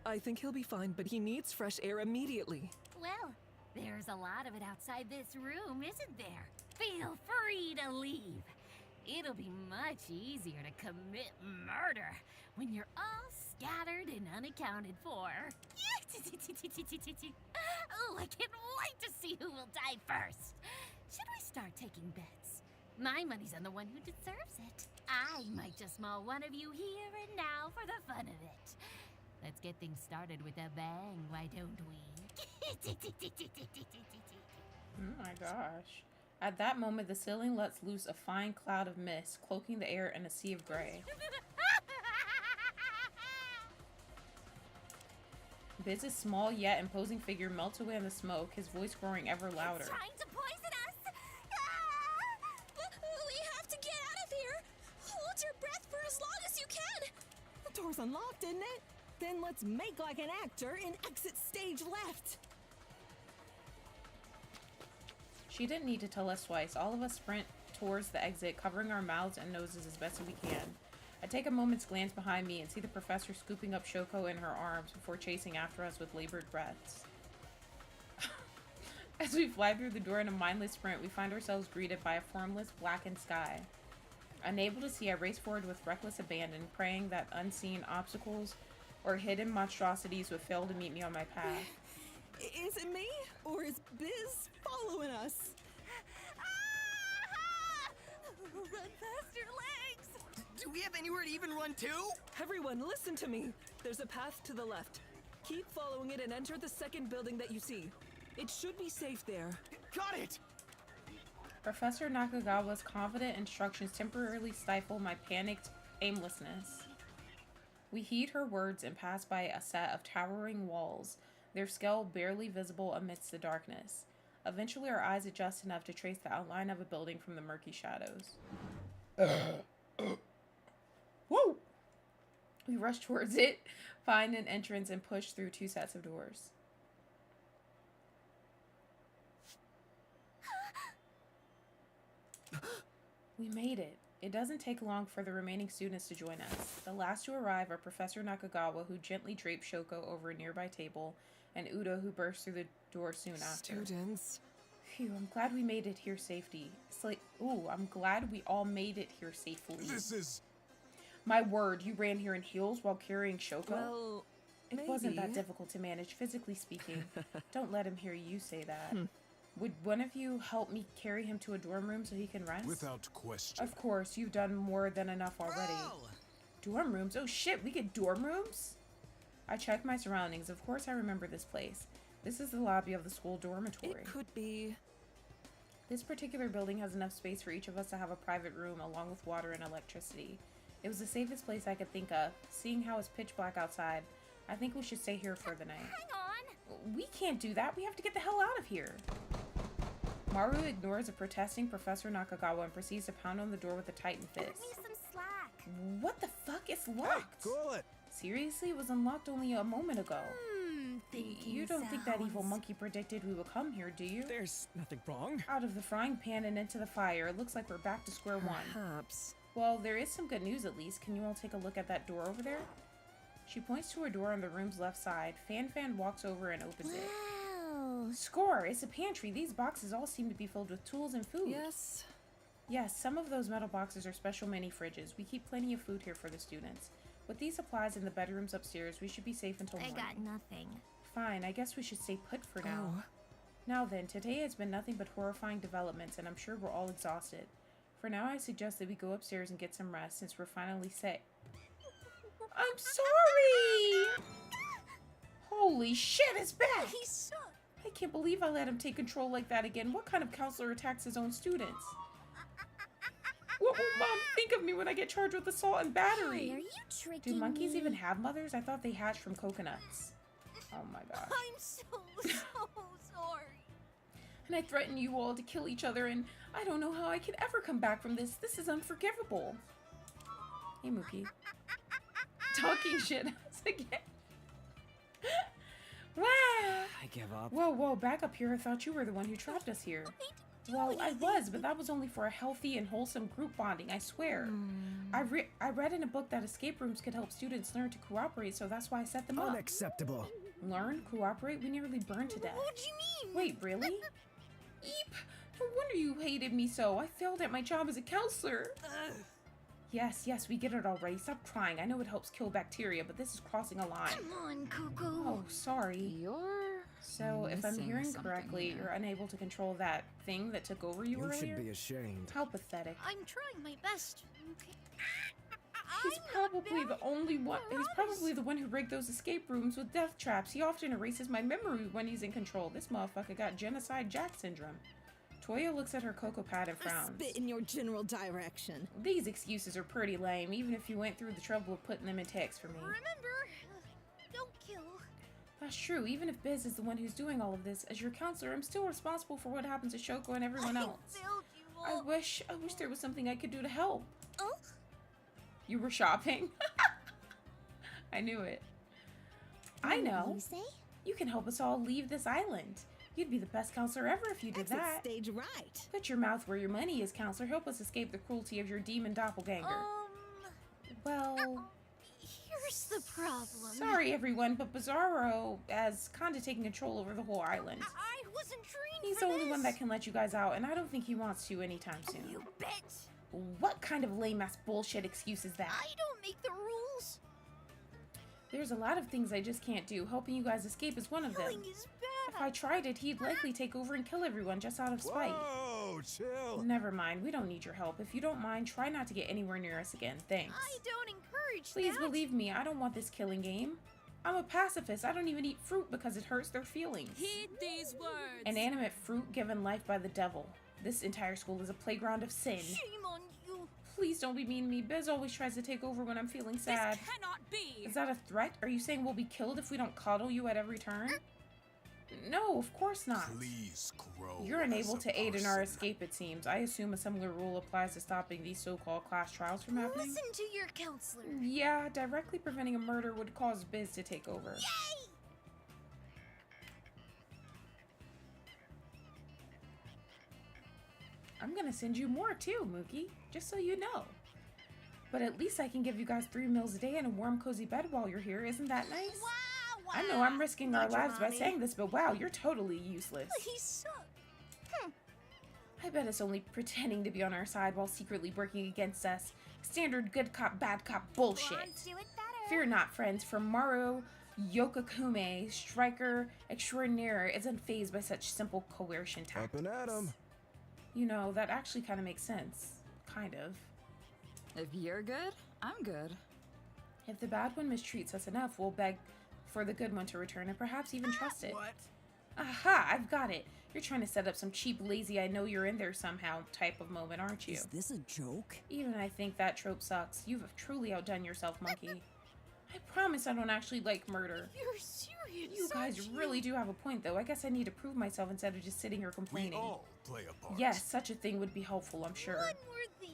I think he'll be fine, but he needs fresh air immediately. Well, there's a lot of it outside this room, isn't there? Feel free to leave. It'll be much easier to commit murder when you're all scattered and unaccounted for. Oh, I can't wait to see who will die first. Should we start taking bets? My money's on the one who deserves it. I might just maul one of you here and now for the fun of it. Let's get things started with a bang, why don't we? Oh my gosh. At that moment, the ceiling lets loose a fine cloud of mist, cloaking the air in a sea of gray. Biz's small yet imposing figure melts away in the smoke, his voice growing ever louder. It's trying to poison us! Ah! We have to get out of here! Hold your breath for as long as you can! The door's unlocked, isn't it? Then let's make like an actor and exit stage left. She didn't need to tell us twice. All of us sprint towards the exit, covering our mouths and noses as best as we can. I take a moment's glance behind me and see the professor scooping up Shoko in her arms before chasing after us with labored breaths. As we fly through the door in a mindless sprint, we find ourselves greeted by a formless, blackened sky. Unable to see, I race forward with reckless abandon, praying that unseen obstacles or hidden monstrosities would fail to meet me on my path. Is it me? Or is Biz following us? Ah! Run faster, legs! Do we have anywhere to even run to? Everyone, listen to me. There's a path to the left. Keep following it and enter the second building that you see. It should be safe there. Got it! Professor Nakagawa's confident instructions temporarily stifle my panicked aimlessness. We heed her words and pass by a set of towering walls, their scale barely visible amidst the darkness. Eventually, our eyes adjust enough to trace the outline of a building from the murky shadows. Whoa! We rush towards it, find an entrance, and push through two sets of doors. We made it. It doesn't take long for the remaining students to join us. The last to arrive are Professor Nakagawa, who gently draped Shoko over a nearby table, and Udo, who burst through the door soon after. Students. Phew, I'm glad we made it here safely. I'm glad we all made it here safely. This is... My word, you ran here in heels while carrying Shoko? Well, it wasn't that maybe. difficult to manage, physically speaking. Don't let him hear you say that. Would one of you help me carry him to a dorm room so he can rest? Without question. Of course, you've done more than enough already. Dorm rooms? Oh shit, we get dorm rooms? I checked my surroundings. Of course I remember this place. This is the lobby of the school dormitory. It could be. This particular building has enough space for each of us to have a private room along with water and electricity. It was the safest place I could think of. Seeing how it's pitch black outside, I think we should stay here for the night. Hang on. We can't do that. We have to get the hell out of here. Maru ignores a protesting Professor Nakagawa and proceeds to pound on the door with a tightened Give fist. me some slack. What the fuck? It's Hey, locked. cool it. Seriously? It was unlocked only a moment ago. Thinking You don't think that evil sounds. monkey predicted we would come here, do you? There's nothing wrong. Out of the frying pan and into the fire. It looks like we're back to square one. Perhaps. Well, there is some good news at least. Can you all take a look at that door over there? She points to a door on the room's left side. Fan walks over and opens it. Wow. Score! It's a pantry. These boxes all seem to be filled with tools and food. Yes. Yes, some of those metal boxes are special mini fridges. We keep plenty of food here for the students. With these supplies in the bedrooms upstairs, we should be safe until I morning. got nothing. Fine, I guess we should stay put for now. Oh. Now then, today has been nothing but horrifying developments, and I'm sure we're all exhausted. For now, I suggest that we go upstairs and get some rest, since we're finally safe. I'm sorry! Holy shit, it's back! He's so. I can't believe I let him take control like that again. What kind of counselor attacks his own students? What will Mom think of me when I get charged with assault and battery? Hey, are you tricking Do monkeys me? even have mothers? I thought they hatched from coconuts. Oh my gosh. I'm so sorry. And I threatened you all to kill each other, and I don't know how I can ever come back from this. This is unforgivable. Hey, Mookie. Talking shit again. Wow. I give up. Whoa, back up here. I thought you were the one who trapped us here. Well, I was, but that was only for a healthy and wholesome group bonding, I swear. I read in a book that escape rooms could help students learn to cooperate, so that's why I set them up. Unacceptable. Learn? Cooperate? We nearly burned to death. What do you mean? Wait, really? Eep! No wonder you hated me so. I failed at my job as a counselor. Yes, we get it already. Stop crying. I know it helps kill bacteria, but this is crossing a line. Come on, Cuckoo. Oh, sorry. So, if I'm missing hearing something correctly, here. you're unable to control that thing that took over you You earlier? should be ashamed. How pathetic. I'm trying my best. Okay. He's probably the only one. He's probably the one who rigged those escape rooms with death traps. He often erases my memory when he's in control. This motherfucker got genocide Jack syndrome. Toya looks at her cocoa pad and frowns. Spit in your general direction. These excuses are pretty lame, even if you went through the trouble of putting them in text for me. Remember, don't kill. That's true. Even if Biz is the one who's doing all of this, as your counselor, I'm still responsible for what happens to Shoko and everyone else. Failed you I all. wish there was something I could do to help. Oh? You were shopping? I knew it. I know. You say? You can help us all leave this island. You'd be the best counselor ever if you did Exit that. stage right. Put your mouth where your money is, counselor. Help us escape the cruelty of your demon doppelganger. Well, Here's the problem. sorry everyone, but Bizarro has kinda taken control over the whole island. I wasn't trained He's for the only one this. that can let you guys out, and I don't think he wants to anytime soon. You bet. What kind of lame-ass bullshit excuse is that? I don't make the rules. There's a lot of things I just can't do. Helping you guys escape is one of them. Killing is If bad. I tried it, he'd likely take over and kill everyone just out of spite. Whoa, chill. Never mind, we don't need your help. If you don't mind, try not to get anywhere near us again. Thanks. I don't encourage Please that. believe me, I don't want this killing game. I'm a pacifist. I don't even eat fruit because it hurts their feelings. Heed these words. Inanimate fruit given life by the devil. This entire school is a playground of sin. Shame on you. Please don't be mean to me. Biz always tries to take over when I'm feeling sad. This cannot be. Is that a threat? Are you saying we'll be killed if we don't cuddle you at every turn? No, of course not. Please grow. You're unable as a to aid in our person. escape, it seems. I assume a similar rule applies to stopping these so-called class trials from happening? Listen to your counselor. Yeah, directly preventing a murder would cause Biz to take over. Yay! I'm gonna send you more too, Mookie, just so you know. But at least I can give you guys 3 meals a day and a warm, cozy bed while you're here. Isn't that nice? Wow, I know I'm risking our Major lives by Mommy. saying this, but wow, you're totally useless. He's so... I bet it's only pretending to be on our side while secretly working against us. Standard good cop, bad cop bullshit. Blondes do it better. Fear not, friends, for Maru Yokokume, striker extraordinaire, is unfazed by such simple coercion tactics. Up and at 'em. You know, that actually kind of makes sense. Kind of. If you're good, I'm good. If the bad one mistreats us enough, we'll beg for the good one to return and perhaps even trust it. What? Aha, I've got it. You're trying to set up some cheap, lazy, I know you're in there somehow type of moment, aren't you? Is this a joke? Even I think that trope sucks. You've truly outdone yourself, monkey. I promise I don't actually like murder. You're serious, You guys aren't really do have a point, though. I guess I need to prove myself instead of just sitting here We complaining. all play a part. Yes, such a thing would be helpful, I'm sure. One more thing.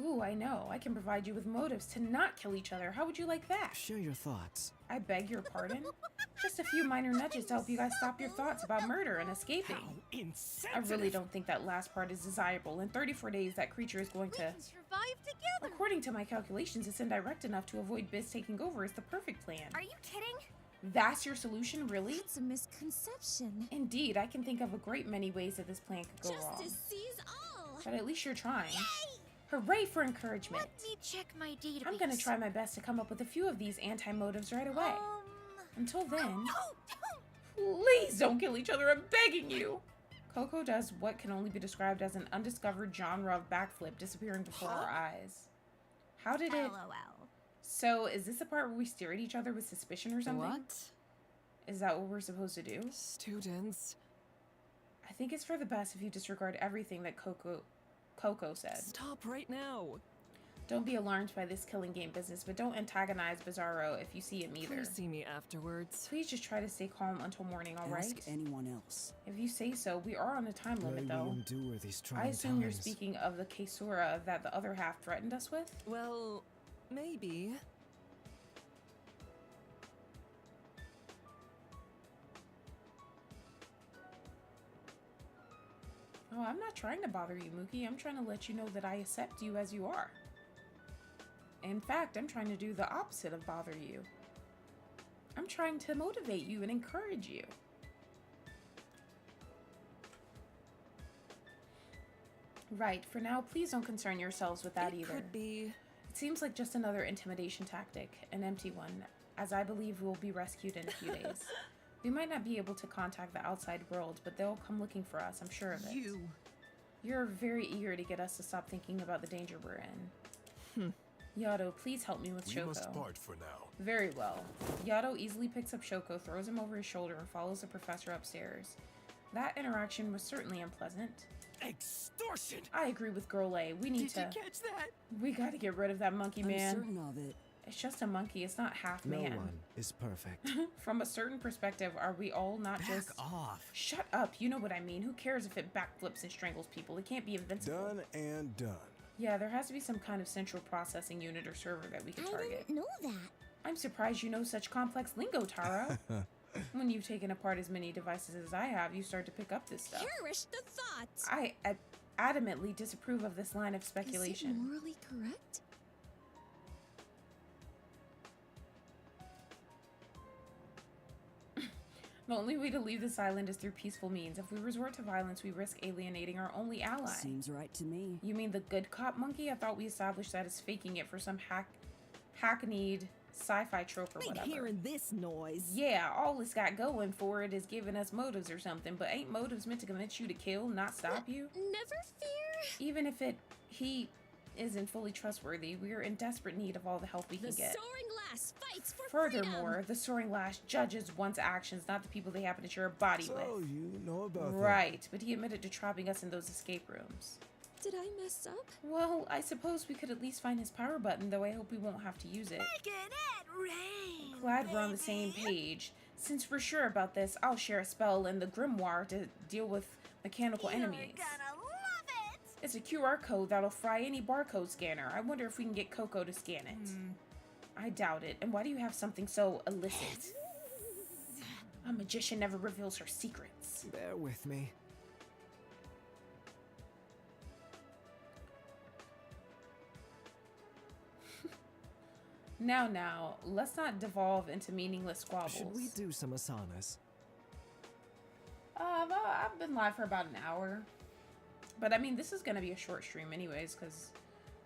Ooh, I know. I can provide you with motives to not kill each other. How would you like that? Share your thoughts. I beg your pardon? Just a few minor nudges to help you guys stop your thoughts about murder and escaping. I really don't think that last part is desirable. In 34 days, that creature is going We to... can survive together. According to my calculations, it's indirect enough to avoid Biz taking over is the perfect plan. Are you kidding? That's your solution, really? That's a misconception. Indeed, I can think of a great many ways that this plan could go wrong. Justice sees all. But at least you're trying. Yay! Hooray for encouragement! Let me check my database. I'm gonna try my best to come up with a few of these anti-motives right away. Until then, Don't. please don't kill each other, I'm begging you! Coco does what can only be described as an undiscovered genre of backflip disappearing before our eyes. How did it... LOL. So, is this the part where we stare at each other with suspicion or something? What? Is that what we're supposed to do? Students. I think it's for the best if you disregard everything that Coco said. Stop right now. Don't be alarmed by this killing game business, but don't antagonize Bizarro if you see him either. Please see me afterwards. Please just try to stay calm until morning, alright? Ask anyone else. If you say so, we are on a time limit though. Endure these I trying assume you're times. speaking of the Kesura that the other half threatened us with? Well, maybe. Oh, I'm not trying to bother you, Mookie. I'm trying to let you know that I accept you as you are. In fact, I'm trying to do the opposite of bother you. I'm trying to motivate you and encourage you. Right, for now, please don't concern yourselves with that either. It could be. It seems like just another intimidation tactic, an empty one, as I believe we'll be rescued in a few days. We might not be able to contact the outside world, but they'll come looking for us, I'm sure of it. You're very eager to get us to stop thinking about the danger we're in. Yato, please help me with We Shoko. must part for now. Very well. Yato easily picks up Shoko, throws him over his shoulder, and follows the professor upstairs. That interaction was certainly unpleasant. Extortion! I agree with Girl A. We need Did to... you catch that? We gotta get rid of that monkey I'm man. certain of it. It's just a monkey, it's not half No man. one is perfect. From a certain perspective, are we all not Back just... off. Shut up, you know what I mean. Who cares if it backflips and strangles people? It can't be invincible. Done and done. Yeah, there has to be some kind of central processing unit or server that we can I target. didn't know that. I'm surprised you know such complex lingo, Taro. When you've taken apart as many devices as I have, you start to pick up this stuff. Cherish the thoughts. I adamantly disapprove of this line of Is it speculation. morally correct? The only way to leave this island is through peaceful means. If we resort to violence, we risk alienating our only ally. Seems right to me. You mean the good cop monkey? I thought we established that as faking it for some hackneyed sci-fi trope or Ain't whatever. hearing this noise. Yeah, all it's got going for it is giving us motives or something, but ain't motives meant to convince you to kill, not stop you? Never fear. Even if he isn't fully trustworthy, we are in desperate need of all the help we The can get. soaring lass fights for Furthermore, freedom. the soaring lash judges one's actions, not the people they happen to share a body So with. you know about that. Right, but he admitted to trapping us in those escape rooms. Did I mess up? Well, I suppose we could at least find his power button, though I hope we won't have to use it. Making it rain. Glad we're on the same page. Since we're sure about this, I'll share a spell in the grimoire to deal with mechanical enemies. Gonna love it. It's a QR code that'll fry any barcode scanner. I wonder if we can get Coco to scan it. I doubt it. And why do you have something so illicit? A magician never reveals her secrets. Bear with me. Now, let's not devolve into meaningless squabbles. Should we do some asanas? I've been live for about an hour. But I mean, this is gonna be a short stream anyways, because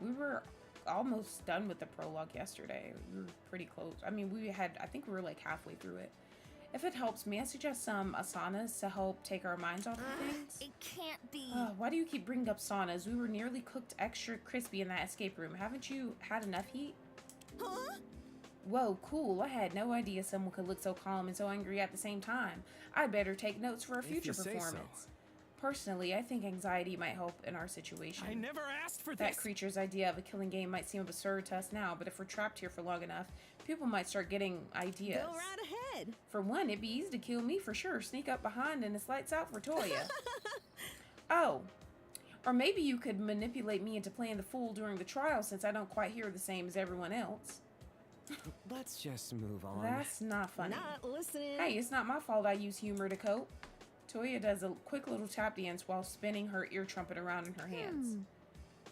we were almost done with the prologue yesterday. We were pretty close. I mean, I think we were like halfway through it. If it helps, may I suggest some asanas to help take our minds off of things? It can't be. Why do you keep bringing up saunas? We were nearly cooked extra crispy in that escape room. Haven't you had enough heat? Huh? Whoa, cool. I had no idea someone could look so calm and so angry at the same time. I'd better take notes for a future performance. Personally, I think anxiety might help in our situation. I never asked for That this. creature's idea of a killing game might seem absurd to us now, but if we're trapped here for long enough, people might start getting ideas. Go right ahead. For one, it'd be easy to kill me for sure. Sneak up behind and it's lights out for Toya. Oh. Or maybe you could manipulate me into playing the fool during the trial since I don't quite hear the same as everyone else. Let's just move on. That's not funny. Not listening. Hey, it's not my fault I use humor to cope. Toya does a quick little tap dance while spinning her ear trumpet around in her hands.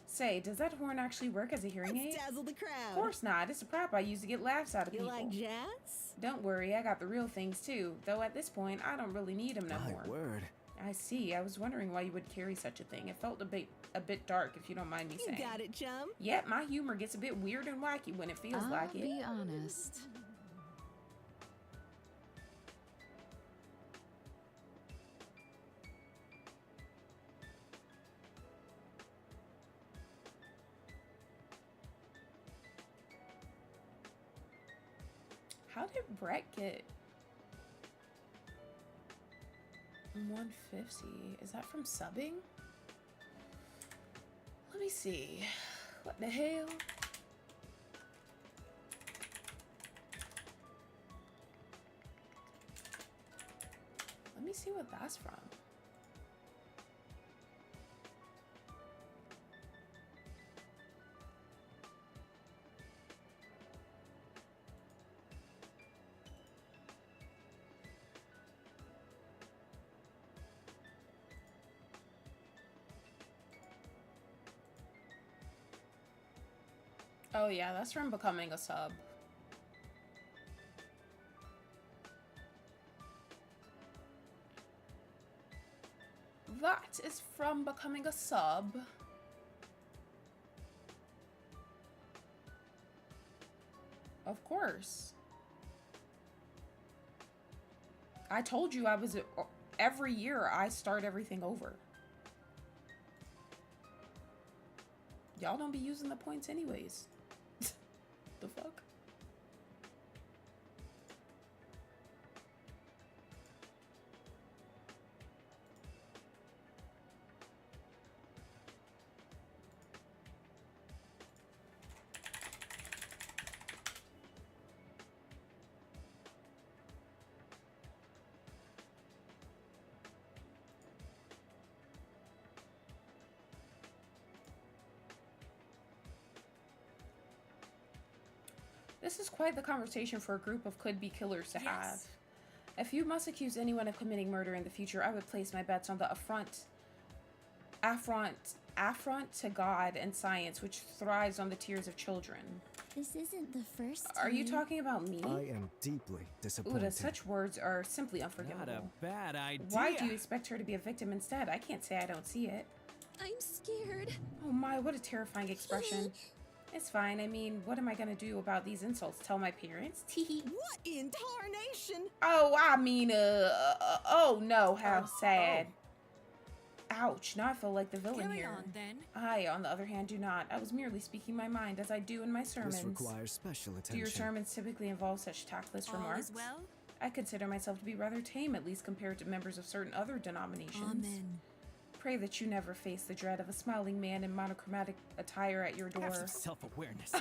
Say, does that horn actually work as a hearing aid? Let's dazzle the crowd. Of course not. It's a prop I use to get laughs out of You people. like jazz? Don't worry, I got the real things too. Though at this point, I don't really need them no My more. word. I see. I was wondering why you would carry such a thing. It felt a bit dark, if you don't mind me You saying. got it, chum. Yep, my humor gets a bit weird and wacky when it feels like I'll it. be honest. How did Brett get 150? Is that from subbing? Let me see. What the hell? Let me see what that's from. Oh yeah, that's from becoming a sub. That is from becoming a sub. Of course. I told you I was every year I start everything over. Y'all don't be using the points anyways. The fuck? This is quite the conversation for a group of could-be killers to have. If you must accuse anyone of committing murder in the future, I would place my bets on the affront to God and science, which thrives on the tears of children. This isn't the first time. Are you talking about me? I am deeply disappointed. Uda, such words are simply unforgivable. Not a bad idea. Why do you expect her to be a victim instead? I can't say I don't see it. I'm scared. Oh my, what a terrifying expression. It's fine. I mean, what am I gonna do about these insults? Tell my parents? Teehee. What in tarnation? Oh, I mean, oh no, how sad. Ouch, now I feel like the villain Carry here. on, then. I, on the other hand, do not. I was merely speaking my mind, as I do in my sermons. This requires special attention. Do your sermons typically involve such tactless All remarks? is well? I consider myself to be rather tame, at least compared to members of certain other denominations. Amen. Pray that you never face the dread of a smiling man in monochromatic attire at your door. Have some self-awareness.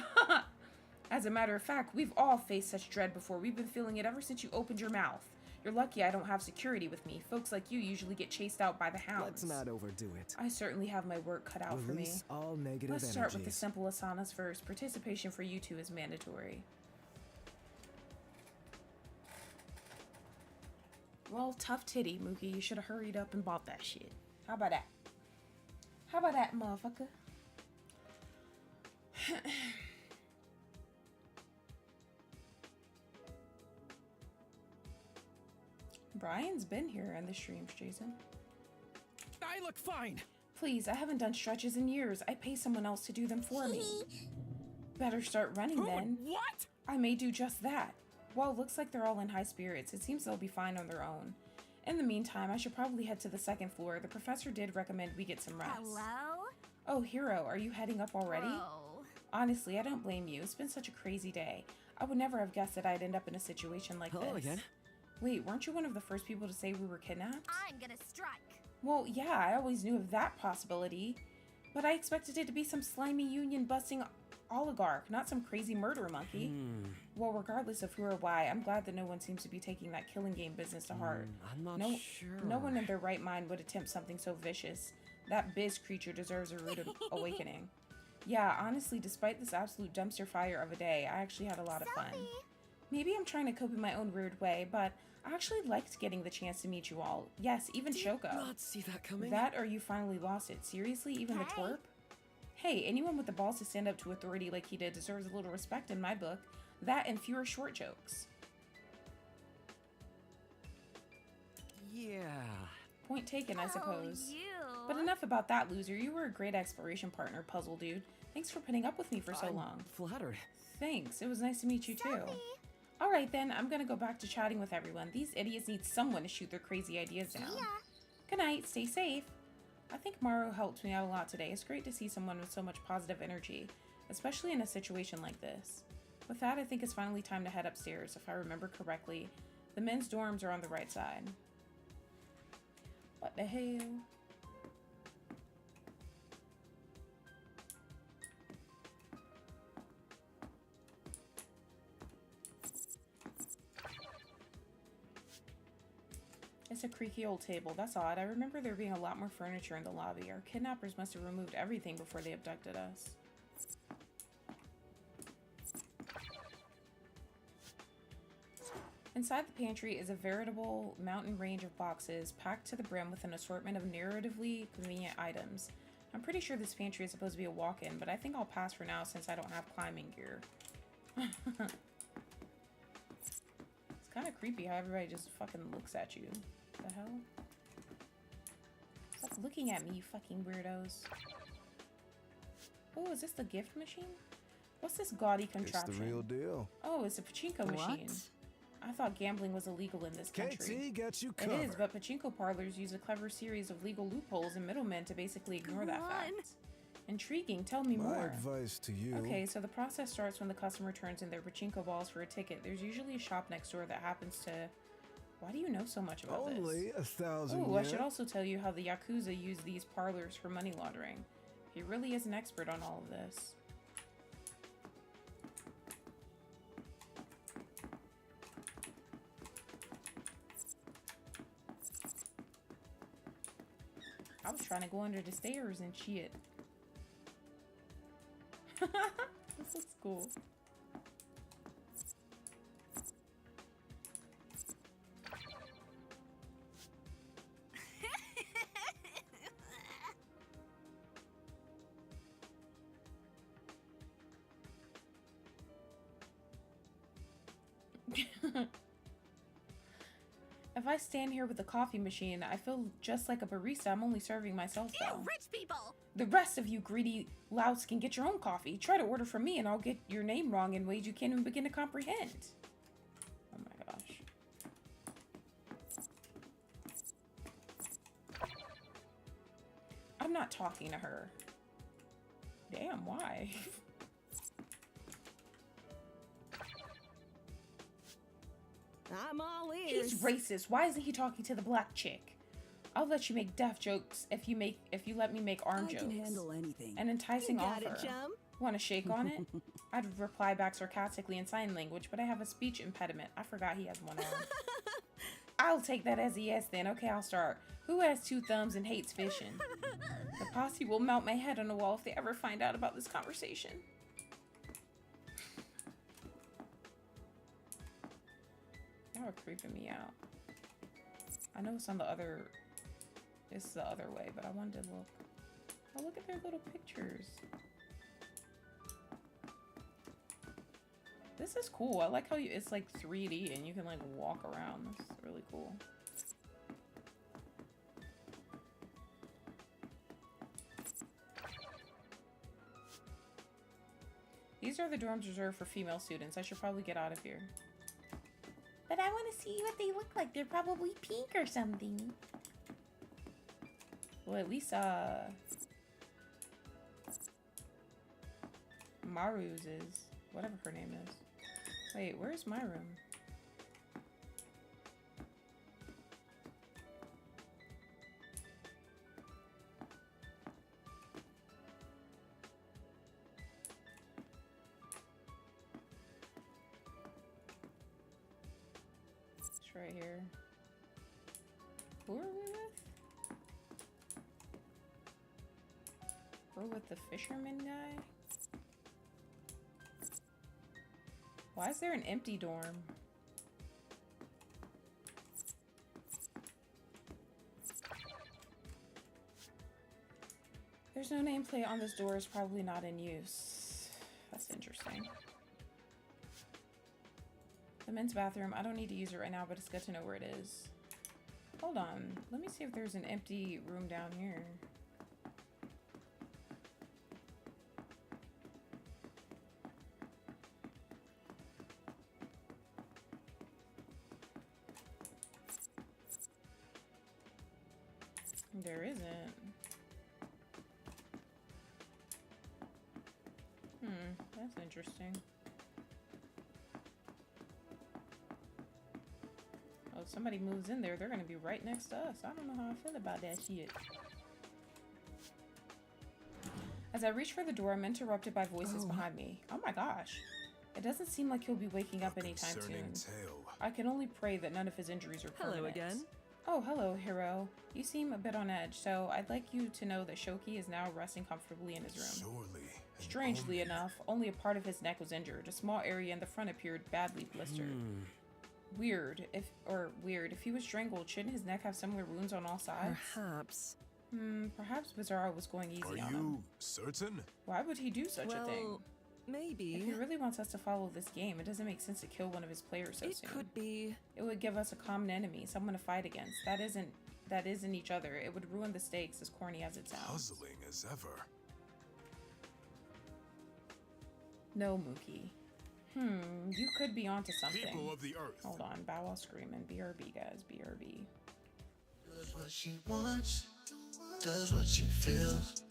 As a matter of fact, we've all faced such dread before. We've been feeling it ever since you opened your mouth. You're lucky I don't have security with me. Folks like you usually get chased out by the hounds. Let's not overdo it. I certainly have my work cut out for me. Release all negative Let's start with the energies. simple asanas first. Participation for you two is mandatory. Well, tough titty, Mookie. You should have hurried up and bought that shit. How about that? How about that, motherfucker? Brian's been here in the streams, Jason. I look fine. Please, I haven't done stretches in years. I pay someone else to do them for me. Better start running Who? then. What? I may do just that. Well, looks like they're all in high spirits. It seems they'll be fine on their own. In the meantime, I should probably head to the second floor. The professor did recommend we get some rest. Hello? Oh, Hero, are you heading up already? Oh. Honestly, I don't blame you. It's been such a crazy day. I would never have guessed that I'd end up in a situation like Hello this. again. Wait, weren't you one of the first people to say we were kidnapped? I'm gonna strike. Well, yeah, I always knew of that possibility. But I expected it to be some slimy union-busting oligarch, not some crazy murder monkey. Well, regardless of who or why, I'm glad that no one seems to be taking that killing game business to heart. I'm not No, sure. no one in their right mind would attempt something so vicious. That Biz creature deserves a rude awakening. Yeah, honestly, despite this absolute dumpster fire of a day, I actually had a lot of fun. Maybe I'm trying to cope in my own weird way, but I actually liked getting the chance to meet you all. Yes, even Shoko. Not see that coming. That or you finally lost it. Seriously, even the twerp? Hey, anyone with the balls to stand up to authority like he did deserves a little respect in my book. That and fewer short jokes. Yeah. Point taken, I suppose. Oh, you. But enough about that, loser. You were a great exploration partner, puzzle dude. Thanks for putting up with me for so I'm long. flattered. Thanks. It was nice to meet you too. Alright then, I'm gonna go back to chatting with everyone. These idiots need someone to shoot their crazy ideas down. Good night. Stay safe. I think Maru helped me out a lot today. It's great to see someone with so much positive energy, especially in a situation like this. With that, I think it's finally time to head upstairs. If I remember correctly, the men's dorms are on the right side. What the hell? It's a creaky old table. That's odd. I remember there being a lot more furniture in the lobby. Our kidnappers must have removed everything before they abducted us. Inside the pantry is a veritable mountain range of boxes packed to the brim with an assortment of narratively convenient items. I'm pretty sure this pantry is supposed to be a walk-in, but I think I'll pass for now since I don't have climbing gear. It's kind of creepy how everybody just fucking looks at you. The hell? Stop looking at me, you fucking weirdos. Oh, is this the gift machine? What's this gaudy contraption? It's the real deal. Oh, it's a pachinko machine. I thought gambling was illegal in this country. KT got you covered. It is, but pachinko parlors use a clever series of legal loopholes and middlemen to basically ignore that fact. Intriguing. Tell me My more. advice to you. Okay, so the process starts when the customer turns in their pachinko balls for a ticket. There's usually a shop next door that happens to... Why do you know so much about this? Only 1,000 Oh, I yen. should also tell you how the Yakuza use these parlors for money laundering. He really is an expert on all of this. I was trying to go under the stairs and shit. This looks cool. If I stand here with a coffee machine, I feel just like a barista. I'm only serving myself, though. You rich people! The rest of you greedy louts can get your own coffee. Try to order from me and I'll get your name wrong in ways you can't even begin to comprehend. Oh my gosh. I'm not talking to her. Damn, why? I'm all ears. He's racist. Why isn't he talking to the black chick? I'll let you make deaf jokes if you let me make arm jokes. I can handle anything. An enticing You got offer. it, chum. Want to shake on it? I'd reply back sarcastically in sign language, but I have a speech impediment. I forgot he has one arm. I'll take that as a yes then. Okay, I'll start. Who has 2 thumbs and hates fishing? The posse will mount my head on the wall if they ever find out about this conversation. Y'all are creeping me out. I know it's on the other... It's the other way, but I wanted to look. Oh, look at their little pictures. This is cool. I like how it's like 3D and you can like walk around. This is really cool. These are the dorms reserved for female students. I should probably get out of here. But I want to see what they look like. They're probably pink or something. Well, at least, Maru's is. Whatever her name is. Wait, where's my room? It's right here. Who are we with? We're with the fisherman guy? Why is there an empty dorm? There's no nameplate on this door. It's probably not in use. That's interesting. The men's bathroom. I don't need to use it right now, but it's good to know where it is. Hold on. Let me see if there's an empty room down here. There isn't. That's interesting. Well, if somebody moves in there, they're gonna be right next to us. I don't know how I feel about that shit. As I reach for the door, I'm interrupted by voices behind me. Oh my gosh. It doesn't seem like he'll be waking up anytime soon. I can only pray that none of his injuries are permanent. Hello again. Oh, hello, hero. You seem a bit on edge, so I'd like you to know that Shoki is now resting comfortably in his room. Surely. Strangely enough, only a part of his neck was injured. A small area in the front appeared badly blistered. Weird. If he was strangled, shouldn't his neck have similar wounds on all sides? Perhaps. Perhaps Bizarro was going easy on him. Are you certain? Why would he do such a thing? Maybe. If he really wants us to follow this game, it doesn't make sense to kill one of his players so soon. It could be. It would give us a common enemy, someone to fight against. That isn't each other. It would ruin the stakes, as corny as it sounds. Puzzling as ever. No, Mookie. You could be onto something. People of the earth. Hold on, bow while screaming. BRB, guys, BRB. Does what she wants, does what she feels.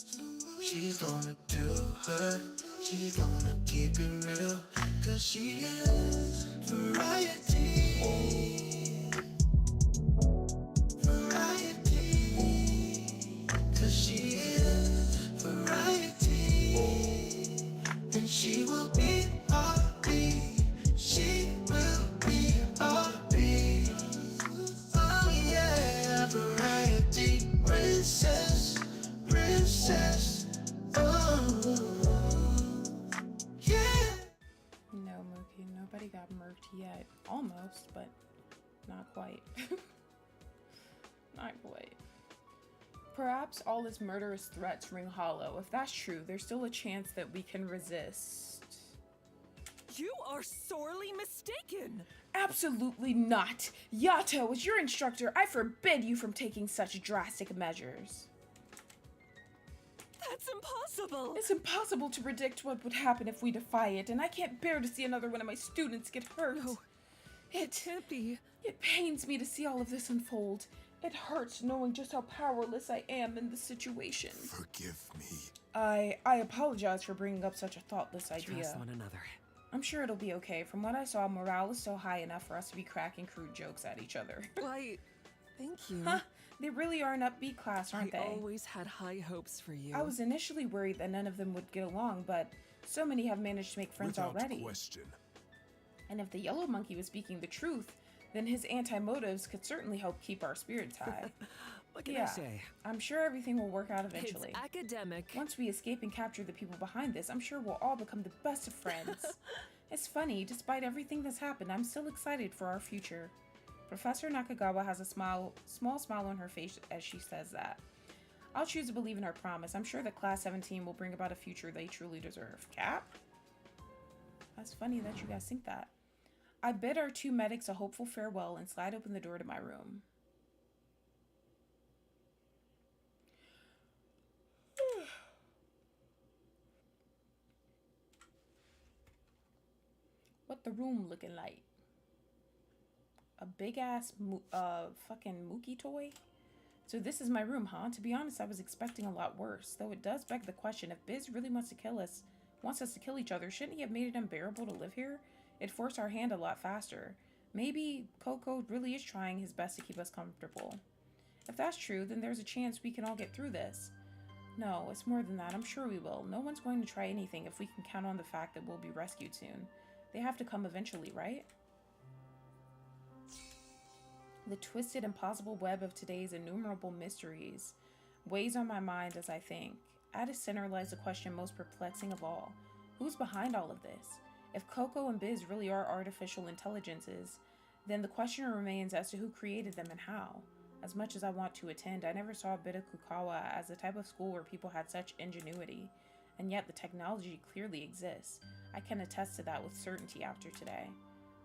She's gonna do her, she's gonna keep it real. Cause she is variety. Variety. Cause she is variety. And she will be R.B. She will be R.B. Oh yeah, variety. Princess, princess. Oh yeah. No, Mookie, nobody got murked yet. Almost, but not quite. Not quite. Perhaps all his murderous threats ring hollow. If that's true, there's still a chance that we can resist. You are sorely mistaken. Absolutely not. Yato, as your instructor, I forbid you from taking such drastic measures. That's impossible. It's impossible to predict what would happen if we defy it, and I can't bear to see another one of my students get hurt. No, it can't be. It pains me to see all of this unfold. It hurts knowing just how powerless I am in this situation. Forgive me. I apologize for bringing up such a thoughtless idea. Trust one another. I'm sure it'll be okay. From what I saw, morale is still high enough for us to be cracking crude jokes at each other. Why, thank you. Huh? They really are an upbeat class, aren't they? I always had high hopes for you. I was initially worried that none of them would get along, but so many have managed to make friends Without already. question. And if the yellow monkey was speaking the truth, then his anti-motives could certainly help keep our spirits high. What can I say? I'm sure everything will work out eventually. It's academic. Once we escape and capture the people behind this, I'm sure we'll all become the best of friends. It's funny, despite everything that's happened, I'm still excited for our future. Professor Nakagawa has a small smile on her face as she says that. I'll choose to believe in her promise. I'm sure that Class 17 will bring about a future they truly deserve. Cap? That's funny that you guys think that. I bid our two medics a hopeful farewell and slide open the door to my room. What the room looking like? A big ass fucking Mookie toy? So this is my room, huh? To be honest, I was expecting a lot worse. Though it does beg the question, if Biz really wants us to kill each other, shouldn't he have made it unbearable to live here? It'd force our hand a lot faster. Maybe Coco really is trying his best to keep us comfortable. If that's true, then there's a chance we can all get through this. No, it's more than that. I'm sure we will. No one's going to try anything if we can count on the fact that we'll be rescued soon. They have to come eventually, right? The twisted, impossible web of today's innumerable mysteries weighs on my mind as I think. At its center lies the question most perplexing of all. Who's behind all of this? If Coco and Biz really are artificial intelligences, then the question remains as to who created them and how. As much as I want to attend, I never saw Bitakukawa as the type of school where people had such ingenuity. And yet the technology clearly exists. I can attest to that with certainty after today.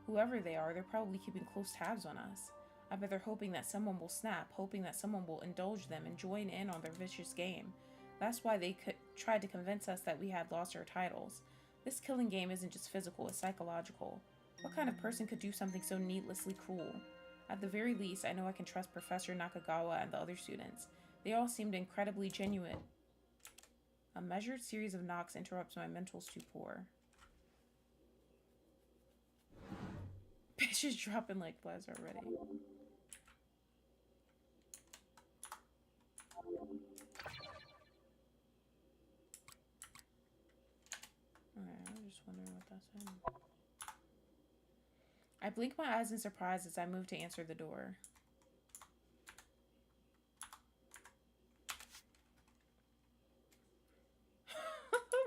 Whoever they are, they're probably keeping close tabs on us. I bet they're hoping that someone will snap, hoping that someone will indulge them and join in on their vicious game. That's why they tried to convince us that we had lost our titles. This killing game isn't just physical, it's psychological. What kind of person could do something so needlessly cruel? At the very least, I know I can trust Professor Nakagawa and the other students. They all seemed incredibly genuine. A measured series of knocks interrupts my mental stupor. Bitch is dropping like flies already. Alright, I was just wondering what that said. I blink my eyes in surprise as I move to answer the door.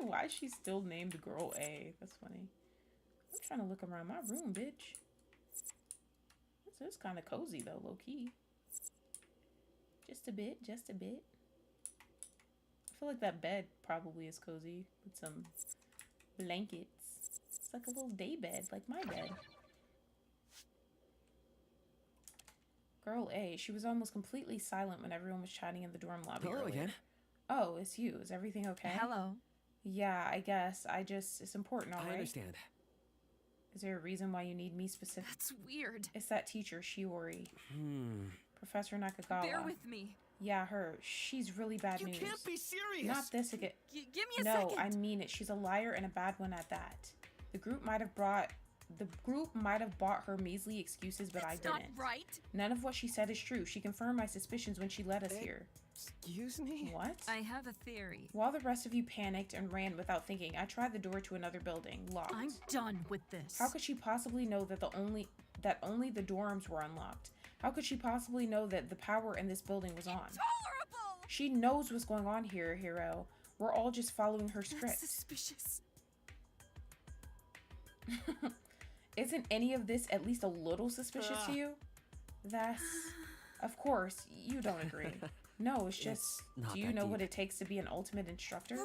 Why is she still named Girl A? That's funny. I'm trying to look around my room, bitch. This is kind of cozy though, low-key. Just a bit, just a bit. I feel like that bed probably is cozy with some blankets. It's like a little day bed, like my bed. Girl A, she was almost completely silent when everyone was chatting in the dorm lobby. Hello earlier. again. Oh, it's you. Is everything okay? Hello. Yeah, I guess. It's important, all right? I understand. Is there a reason why you need me specifically? That's weird. It's that teacher, Shiori. Professor Nakagawa. Bear with me. Yeah, her. She's really bad news. You can't be serious. Not this again. Give me a No, second. I mean it. She's a liar and a bad one at that. The group might have bought her measly excuses, but That's I didn't. not right. None of what she said is true. She confirmed my suspicions when she led us here. Excuse me? What? I have a theory. While the rest of you panicked and ran without thinking, I tried the door to another building. Locked. I'm done with this. How could she possibly know that only the dorms were unlocked? How could she possibly know that the power in this building was on? Intolerable! She knows what's going on here, Hiro. We're all just following her script. That's suspicious. Isn't any of this at least a little suspicious to you? That's... Of course, you don't agree. No, it's just... not do you that know deep. what it takes to be an ultimate instructor?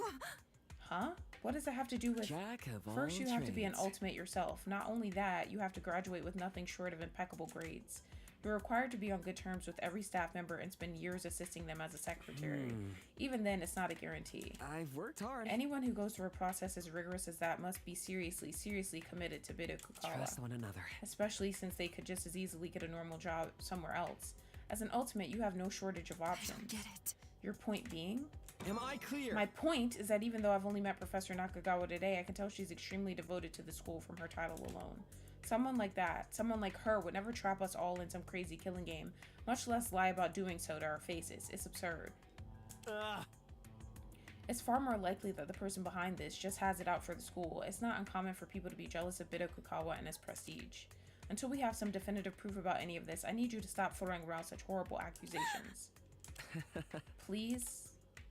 Huh? What does that have to do with... Jack of all First, you have to be an trades. ultimate yourself. Not only that, you have to graduate with nothing short of impeccable grades. You're required to be on good terms with every staff member and spend years assisting them as a secretary. Even then, it's not a guarantee. I've worked hard. Anyone who goes through a process as rigorous as that must be seriously committed to Bitakukawa. Trust one another. Especially since they could just as easily get a normal job somewhere else. As an ultimate, you have no shortage of options. I don't get it. Your point being? Am I clear? My point is that even though I've only met Professor Nakagawa today, I can tell she's extremely devoted to the school from her title alone. Someone like that, someone like her would never trap us all in some crazy killing game, much less lie about doing so to our faces. It's absurd. It's far more likely that the person behind this just has it out for the school. It's not uncommon for people to be jealous of Bitakukawa and his prestige. Until we have some definitive proof about any of this, I need you to stop throwing around such horrible accusations. Please?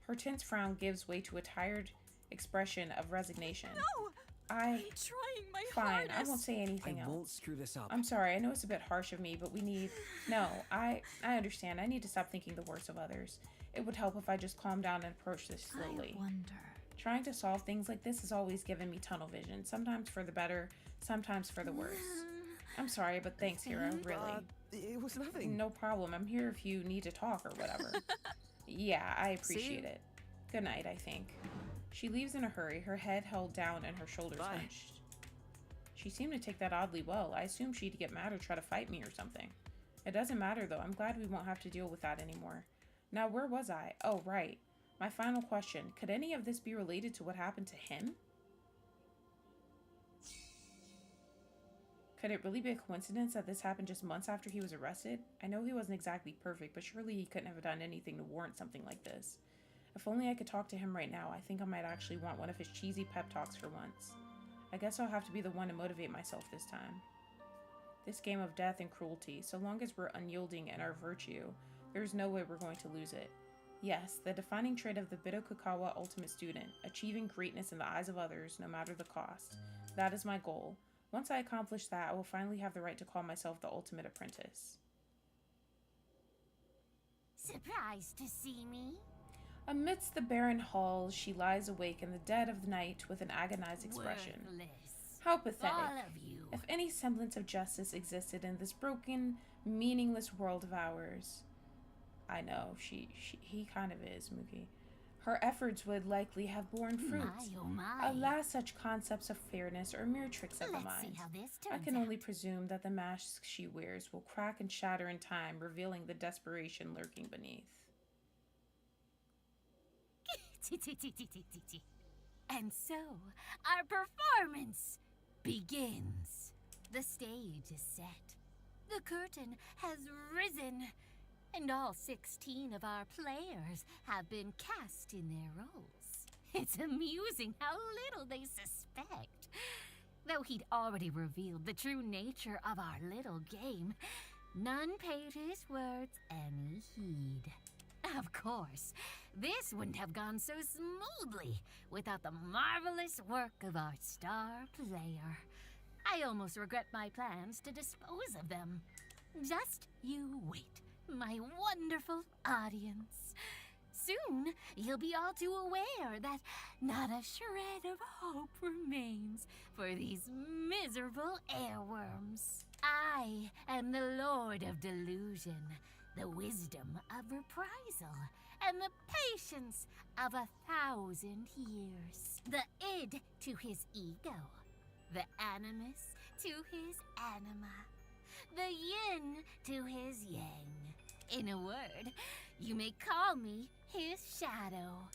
Her tense frown gives way to a tired expression of resignation. No! I'm trying my Fine, hardest. I won't say anything else. I won't screw this up. I'm sorry, I know it's a bit harsh of me, but we need... No, I understand. I need to stop thinking the worst of others. It would help if I just calm down and approach this slowly. I wonder. Trying to solve things like this has always given me tunnel vision, sometimes for the better, sometimes for the worse. I'm sorry, but thanks, Hero, really. It was nothing. No problem. I'm here if you need to talk or whatever. Yeah, I appreciate it. Good night, I think. She leaves in a hurry, her head held down and her shoulders hunched. She seemed to take that oddly well. I assumed she'd get mad or try to fight me or something. It doesn't matter, though. I'm glad we won't have to deal with that anymore. Now, where was I? Oh, right. My final question. Could any of this be related to what happened to him? Could it really be a coincidence that this happened just months after he was arrested? I know he wasn't exactly perfect, but surely he couldn't have done anything to warrant something like this. If only I could talk to him right now, I think I might actually want one of his cheesy pep talks for once. I guess I'll have to be the one to motivate myself this time. This game of death and cruelty, so long as we're unyielding in our virtue, there's no way we're going to lose it. Yes, the defining trait of the Bidokukawa Ultimate Student, achieving greatness in the eyes of others, no matter the cost. That is my goal. Once I accomplish that, I will finally have the right to call myself the Ultimate Apprentice. Surprised to see me? Amidst the barren halls, she lies awake in the dead of the night with an agonized expression. Worthless. How pathetic. All of you. If any semblance of justice existed in this broken, meaningless world of ours. I know, he kind of is, Mookie. Her efforts would likely have borne fruits. My, oh my. Alas, such concepts of fairness are mere tricks of the Let's mind. see how this I turns can out. only presume that the mask she wears will crack and shatter in time, revealing the desperation lurking beneath. And so, our performance begins. The stage is set. The curtain has risen. And all 16 of our players have been cast in their roles. It's amusing how little they suspect. Though he'd already revealed the true nature of our little game, none paid his words any heed. Of course, this wouldn't have gone so smoothly without the marvelous work of our star player. I almost regret my plans to dispose of them. Just you wait, my wonderful audience. Soon, you'll be all too aware that not a shred of hope remains for these miserable airworms. I am the Lord of Delusion, the wisdom of reprisal, and the patience of 1,000 years. The id to his ego, the animus to his anima, the yin to his yang. In a word, you may call me his shadow.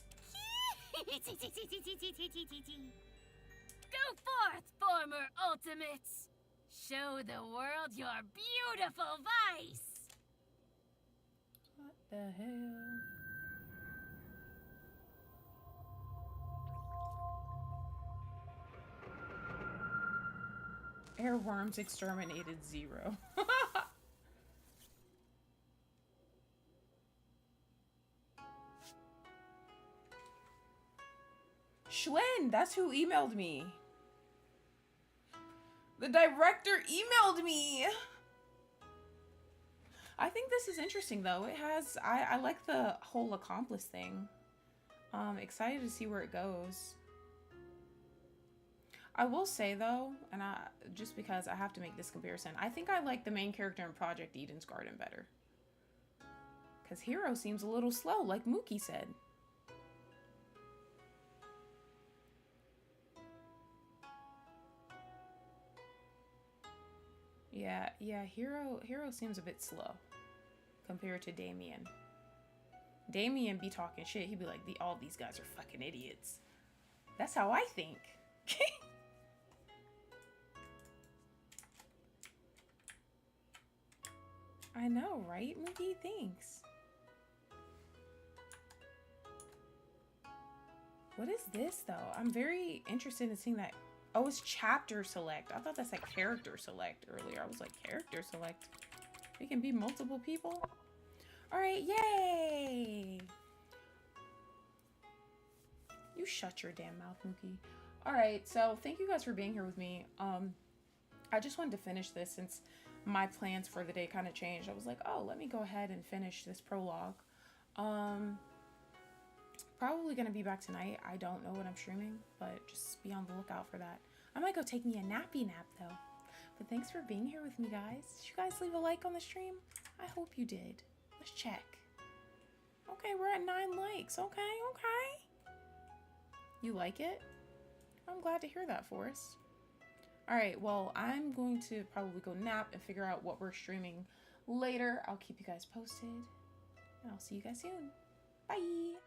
Go forth, former ultimates! Show the world your beautiful vice! What the hell? Airworms exterminated 0. Schwen, that's who emailed me. The director emailed me. I think this is interesting though. It has, I like the whole accomplice thing. Excited to see where it goes. I will say though, and just because I have to make this comparison, I think I like the main character in Project Eden's Garden better. Because Hero seems a little slow, like Mookie said. Yeah, Hero seems a bit slow compared to Damien. Damien be talking shit. He'd be like, all these guys are fucking idiots. That's how I think. I know, right? Mookie, thanks. What is this, though? I'm very interested in seeing that. Oh, it's chapter select. I thought that said character select earlier. I was like, character select? We can be multiple people? Alright, yay! You shut your damn mouth, Mookie. Alright, so thank you guys for being here with me. I just wanted to finish this since my plans for the day kind of changed. I was like, oh, let me go ahead and finish this prologue. Probably gonna be back tonight. I don't know what I'm streaming, but just be on the lookout for that. I might go take me a nappy nap though. But thanks for being here with me, guys. Did you guys leave a like on the stream? I hope you did. Let's check. Okay, we're at 9 likes. Okay, okay. You like it? I'm glad to hear that, Forrest. Alright, well, I'm going to probably go nap and figure out what we're streaming later. I'll keep you guys posted. And I'll see you guys soon. Bye!